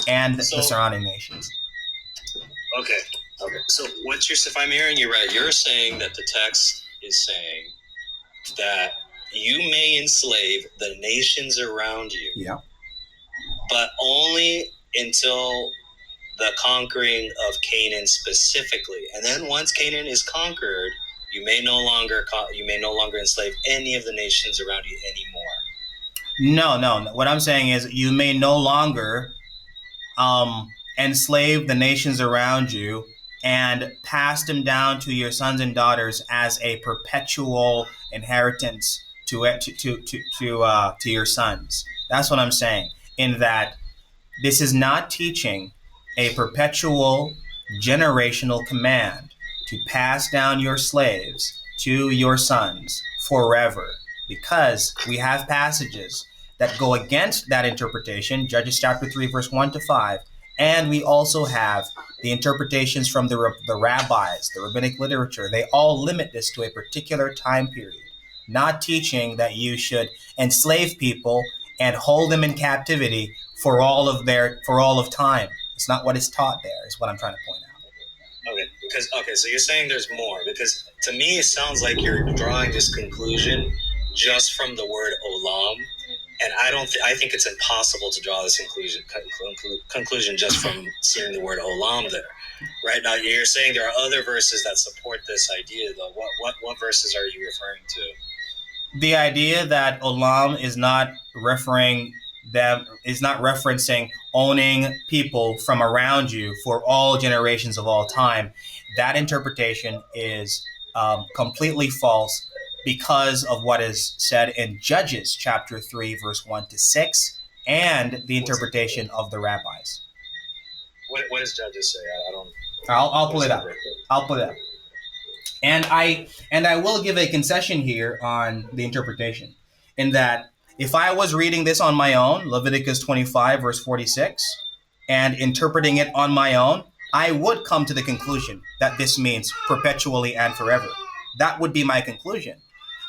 and the surrounding nations. Okay. So if I'm hearing you right, you're saying that the text is saying that you may enslave the nations around you. Yeah. But only until the conquering of Canaan specifically. And then once Canaan is conquered, you may no longer enslave any of the nations around you anymore. No. What I'm saying is you may no longer enslave the nations around you and pass them down to your sons and daughters as a perpetual inheritance to your sons. That's what I'm saying. In that this is not teaching a perpetual generational command to pass down your slaves to your sons forever, because we have passages that go against that interpretation, Judges chapter 3, verse 1 to 5, and we also have the interpretations from the rabbis, the rabbinic literature. They all limit this to a particular time period, not teaching that you should enslave people and hold them in captivity for all of time. It's not what is taught there, is what I'm trying to point out. Okay, so you're saying there's more, because to me it sounds like you're drawing this conclusion just from the word olam, and I think it's impossible to draw this conclusion just from seeing the word olam there. Right now, you're saying there are other verses that support this idea, though. What verses are you referring to? The idea that olam is not referencing owning people from around you for all generations of all time. That interpretation is completely false because of what is said in Judges chapter 3, verse 1 to 6, and the interpretation of the rabbis. What does Judges say? I'll pull it up. And I will give a concession here on the interpretation, in that if I was reading this on my own, Leviticus 25, verse 46, and interpreting it on my own, I would come to the conclusion that this means perpetually and forever. That would be my conclusion.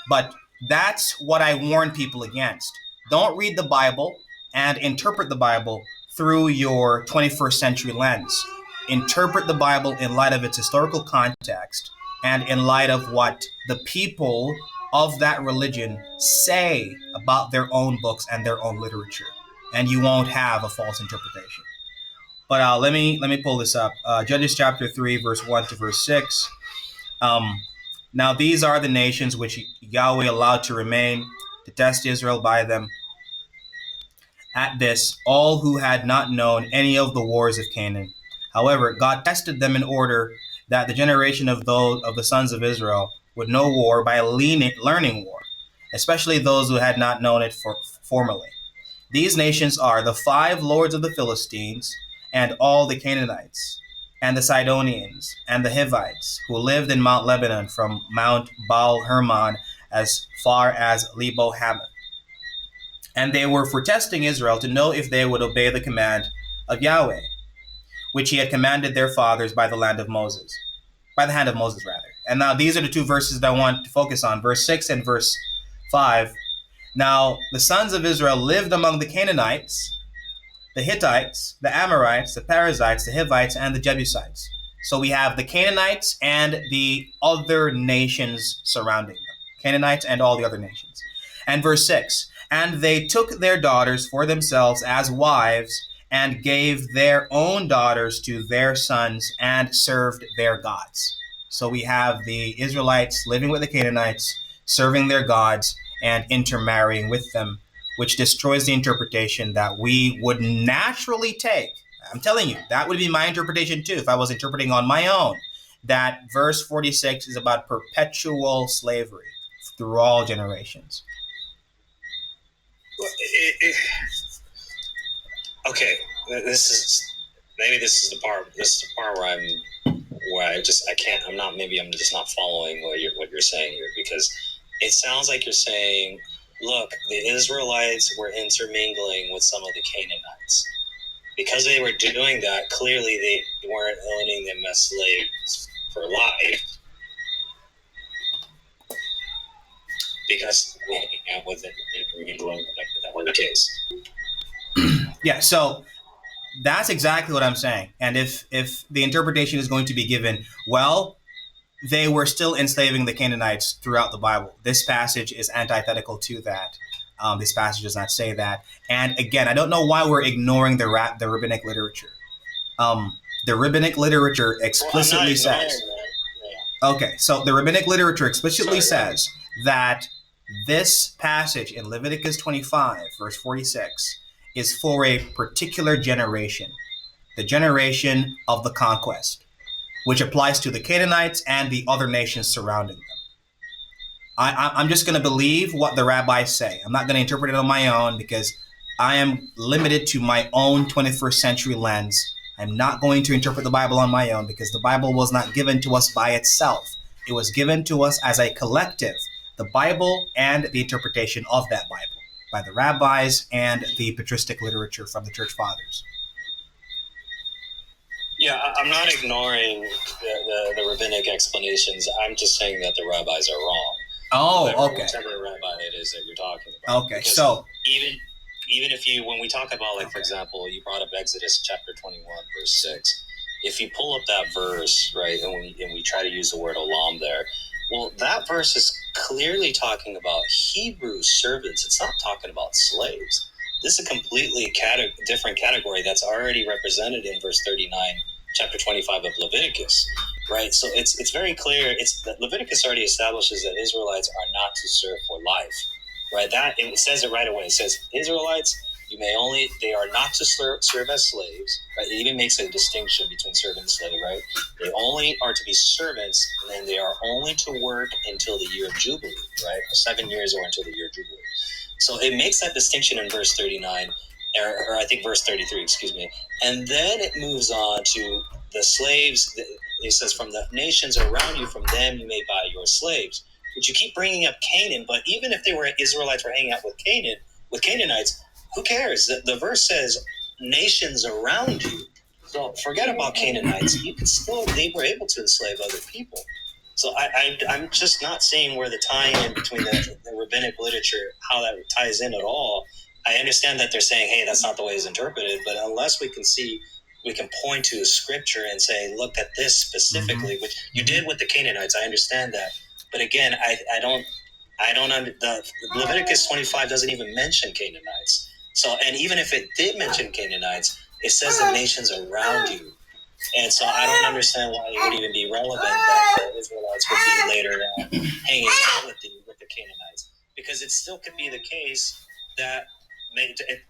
But that's what I warn people against. Don't read the Bible and interpret the Bible through your 21st century lens. Interpret the Bible in light of its historical context and in light of what the people of that religion say about their own books and their own literature, and you won't have a false interpretation. But let me pull this up. Judges chapter 3, verse 1 to verse 6. Now these are the nations which Yahweh allowed to remain, to test Israel by them. At this, all who had not known any of the wars of Canaan. However, God tested them in order that the generation of the sons of Israel would know war by learning war, especially those who had not known it formerly. These nations are the 5 lords of the Philistines, and all the Canaanites, and the Sidonians, and the Hivites, who lived in Mount Lebanon from Mount Baal Hermon as far as Lebo Hamath. And they were for testing Israel to know if they would obey the command of Yahweh, which he had commanded their fathers by the hand of Moses. And now these are the 2 verses that I want to focus on, verse 6 and verse 5. Now the sons of Israel lived among the Canaanites, the Hittites, the Amorites, the Perizzites, the Hivites, and the Jebusites. So we have the Canaanites and the other nations surrounding them. Canaanites and all the other nations. And verse 6, and they took their daughters for themselves as wives, and gave their own daughters to their sons and served their gods. So we have the Israelites living with the Canaanites, serving their gods, and intermarrying with them, which destroys the interpretation that we would naturally take. I'm telling you, that would be my interpretation too if I was interpreting on my own, that verse 46 is about perpetual slavery through all generations. Okay, this is the part. This is the part where I'm just not following what you're saying here, because it sounds like you're saying, look, the Israelites were intermingling with some of the Canaanites. Because they were doing that, clearly they weren't owning them as slaves for life. Because we hang out with it intermingling, that were the case. Yeah, so that's exactly what I'm saying. And if the interpretation is going to be given, well, they were still enslaving the Canaanites throughout the Bible. This passage is antithetical to that. This passage does not say that. And again, I don't know why we're ignoring the rabbinic literature. The rabbinic literature explicitly says. Okay, so the rabbinic literature explicitly says that this passage in Leviticus 25, verse 46, is for a particular generation, the generation of the conquest, which applies to the Canaanites and the other nations surrounding them. I'm just going to believe what the rabbis say. I'm not going to interpret it on my own because I am limited to my own 21st century lens. I'm not going to interpret the Bible on my own because the Bible was not given to us by itself. It was given to us as a collective, the Bible and the interpretation of that Bible by the rabbis and the patristic literature from the church fathers. Yeah, I'm not ignoring the rabbinic explanations. I'm just saying that the rabbis are wrong. Oh, okay. Whichever rabbi it is that you're talking about. Okay, because so even if when we talk about, like, for example, you brought up Exodus chapter 21, verse 6. If you pull up that verse, right, and we try to use the word olam there, well, that verse is clearly talking about Hebrew servants. It's not talking about slaves. This is a completely different category that's already represented in verse 39, chapter 25 of Leviticus, right? So it's very clear. It's that Leviticus already establishes that Israelites are not to serve for life, right? That it says it right away. It says Israelites, they are not to serve as slaves, right? It even makes a distinction between servant and slave, right? They only are to be servants, and then they are only to work until the year of Jubilee, right? 7 years or until the year of Jubilee. So it makes that distinction in verse 39, or I think verse 33, excuse me. And then it moves on to the slaves. It says, from the nations around you, from them you may buy your slaves. But you keep bringing up Canaan, but even if Israelites were hanging out with Canaanites, who cares? The verse says nations around you. So forget about Canaanites. They were able to enslave other people. So I'm just not seeing where the tie-in between the rabbinic literature, how that ties in at all. I understand that they're saying, hey, that's not the way it's interpreted, but unless we can point to a scripture and say, look at this specifically, which you did with the Canaanites. I understand that. But again, the Leviticus 25 doesn't even mention Canaanites. So, and even if it did mention Canaanites, it says the nations around you. And so I don't understand why it would even be relevant that the Israelites would be later hanging out with the Canaanites, because it still could be the case that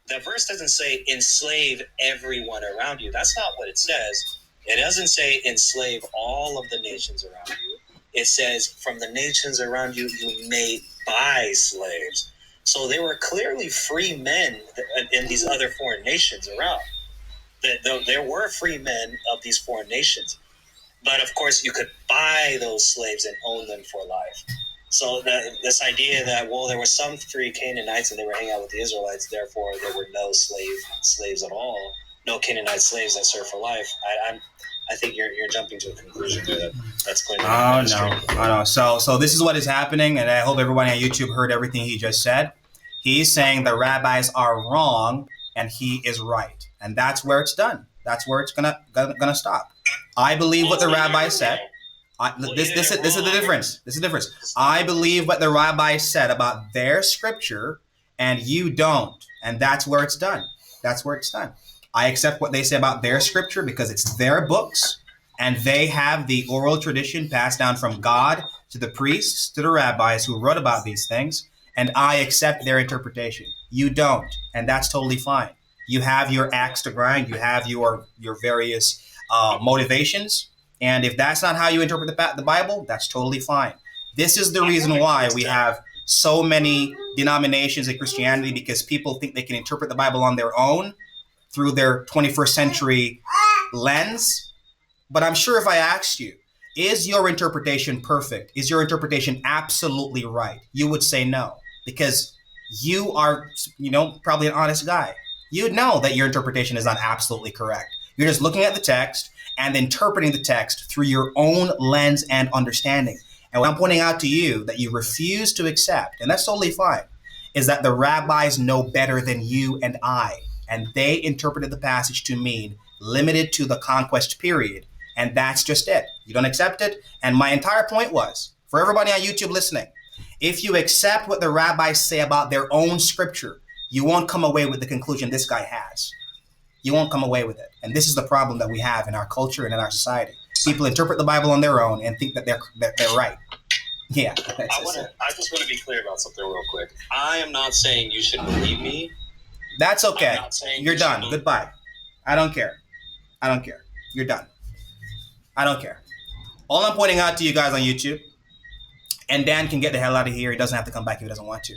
the verse doesn't say enslave everyone around you. That's not what it says. It doesn't say enslave all of the nations around you. It says from the nations around you, you may buy slaves. So they were clearly free men in these other foreign nations around. There were free men of these foreign nations. But of course, you could buy those slaves and own them for life. So this idea that, well, there were some free Canaanites and they were hanging out with the Israelites, therefore there were no slaves at all, no Canaanite slaves that serve for life. I think you're jumping to a conclusion there that's clearly. Oh no. So this is what is happening, and I hope everybody on YouTube heard everything he just said. He's saying the rabbis are wrong and he is right, and that's where it's done. That's where it's gonna stop. I believe what the rabbi said. This is the difference. This is the difference. I believe what the rabbi said about their scripture, and you don't, and that's where it's done. That's where it's done. I accept what they say about their scripture because it's their books, and they have the oral tradition passed down from God to the priests, to the rabbis who wrote about these things, and I accept their interpretation. You don't, and that's totally fine. You have your axe to grind, you have your various motivations, and if that's not how you interpret the Bible, that's totally fine. This is the reason why we have so many denominations in Christianity, because people think they can interpret the Bible on their own through their 21st century lens. But I'm sure if I asked you, is your interpretation perfect? Is your interpretation absolutely right? You would say no, because you are, probably an honest guy. You'd know that your interpretation is not absolutely correct. You're just looking at the text and interpreting the text through your own lens and understanding. And what I'm pointing out to you that you refuse to accept, and that's totally fine, is that the rabbis know better than you and I. And they interpreted the passage to mean limited to the conquest period. And that's just it. You don't accept it. And my entire point was, for everybody on YouTube listening, if you accept what the rabbis say about their own scripture, you won't come away with the conclusion this guy has. You won't come away with it. And this is the problem that we have in our culture and in our society. People interpret the Bible on their own and think that they're right. Yeah. I just want to be clear about something real quick. I am not saying you should believe me. That's okay. I'm not saying You're you done. should Goodbye. I don't care. You're done. I don't care. All I'm pointing out to you guys on YouTube, and Dan can get the hell out of here. He doesn't have to come back if he doesn't want to.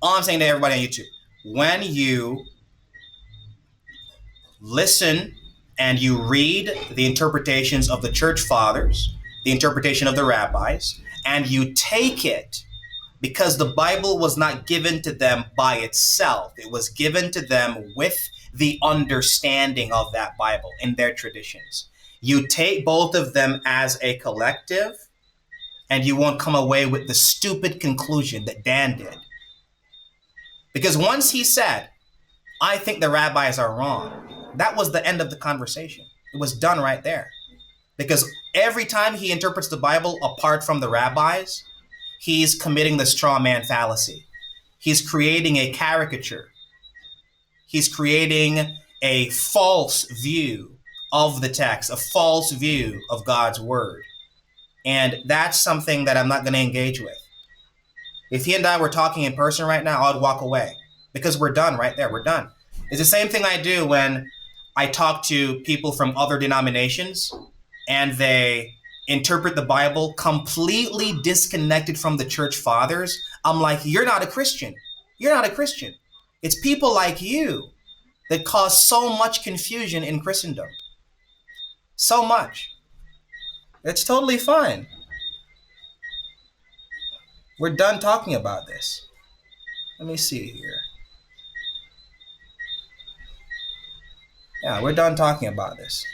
All I'm saying to everybody on YouTube, when you listen and you read the interpretations of the church fathers, the interpretation of the rabbis, and you take it, because the Bible was not given to them by itself. It was given to them with the understanding of that Bible in their traditions. You take both of them as a collective, and you won't come away with the stupid conclusion that Dan did. Because once he said, I think the rabbis are wrong, that was the end of the conversation. It was done right there. Because every time he interprets the Bible apart from the rabbis, he's committing the straw man fallacy. He's creating a caricature. He's creating a false view of the text, a false view of God's word. And that's something that I'm not going to engage with. If he and I were talking in person right now, I'd walk away, because we're done right there. We're done. It's the same thing I do when I talk to people from other denominations and they interpret the Bible completely disconnected from the church fathers. I'm like, you're not a Christian. You're not a Christian. It's people like you that cause so much confusion in Christendom. So much. It's totally fine. We're done talking about this. Let me see here. Yeah, we're done talking about this.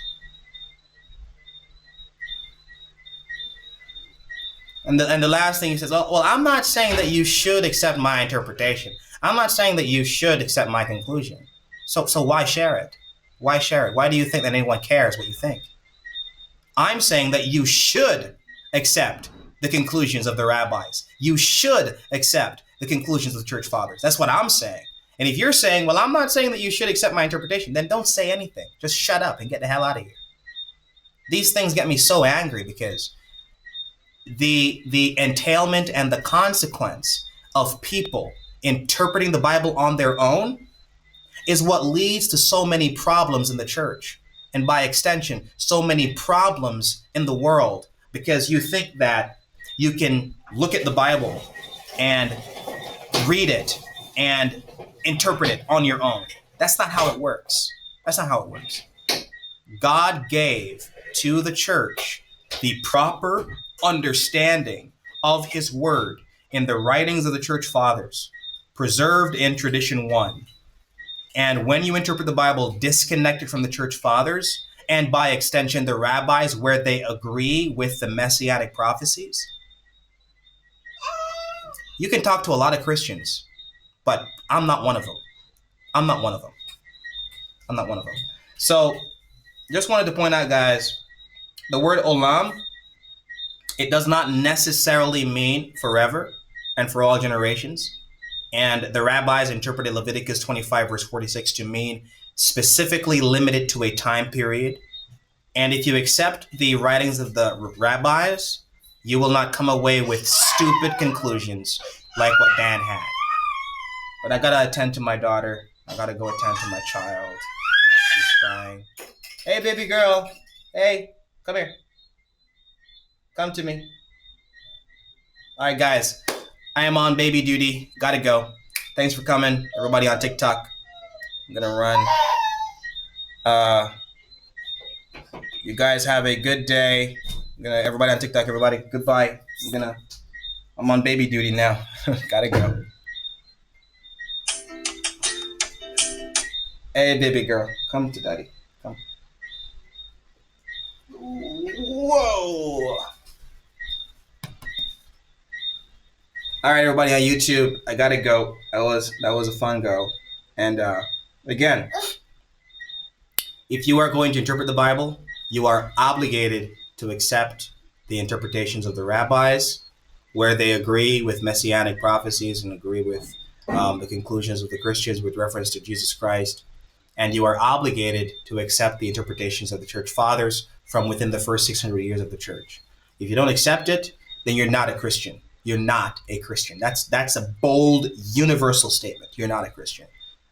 And the last thing he says, oh, well, I'm not saying that you should accept my interpretation. I'm not saying that you should accept my conclusion. So why share it? Why share it? Why do you think that anyone cares what you think? I'm saying that you should accept the conclusions of the rabbis. You should accept the conclusions of the church fathers. That's what I'm saying. And if you're saying, well, I'm not saying that you should accept my interpretation, then don't say anything. Just shut up and get the hell out of here. These things get me so angry, because the entailment and the consequence of people interpreting the Bible on their own is what leads to so many problems in the church. And by extension, so many problems in the world, because you think that you can look at the Bible and read it and interpret it on your own. That's not how it works. That's not how it works. God gave to the church the proper understanding of his word in the writings of the church fathers, preserved in tradition 1. And when you interpret the Bible disconnected from the church fathers, and by extension the rabbis, where they agree with the messianic prophecies, you can talk to a lot of Christians, but I'm not one of them. I'm not one of them. I'm not one of them. So just wanted to point out, guys, the word olam, it does not necessarily mean forever and for all generations. And the rabbis interpreted Leviticus 25 verse 46 to mean specifically limited to a time period. And if you accept the writings of the rabbis, you will not come away with stupid conclusions like what Dan had. But I gotta attend to my daughter. I gotta go attend to my child. She's crying. Hey, baby girl. Hey, come here. Come to me. All right, guys. I am on baby duty. Gotta go. Thanks for coming, everybody on TikTok. I'm gonna run. You guys have a good day. Everybody on TikTok, everybody, goodbye. I'm on baby duty now. Gotta go. Hey, baby girl, come to daddy. Come. Whoa. All right, everybody on YouTube, I gotta go. That was a fun go. And again, if you are going to interpret the Bible, you are obligated to accept the interpretations of the rabbis, where they agree with messianic prophecies and agree with the conclusions of the Christians with reference to Jesus Christ. And you are obligated to accept the interpretations of the church fathers from within the first 600 years of the church. If you don't accept it, then you're not a Christian. You're not a Christian. That's a bold, universal statement. You're not a Christian.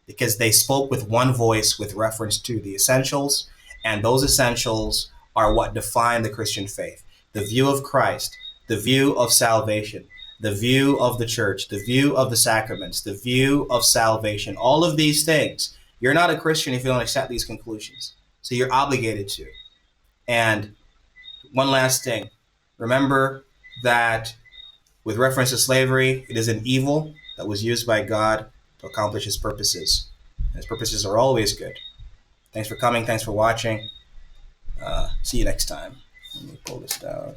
Because they spoke with one voice with reference to the essentials, and those essentials are what define the Christian faith. The view of Christ, the view of salvation, the view of the church, the view of the sacraments, the view of salvation, all of these things. You're not a Christian if you don't accept these conclusions. So you're obligated to. And one last thing. Remember that with reference to slavery, it is an evil that was used by God to accomplish his purposes. His purposes are always good. Thanks for coming. Thanks for watching. See you next time. Let me pull this down.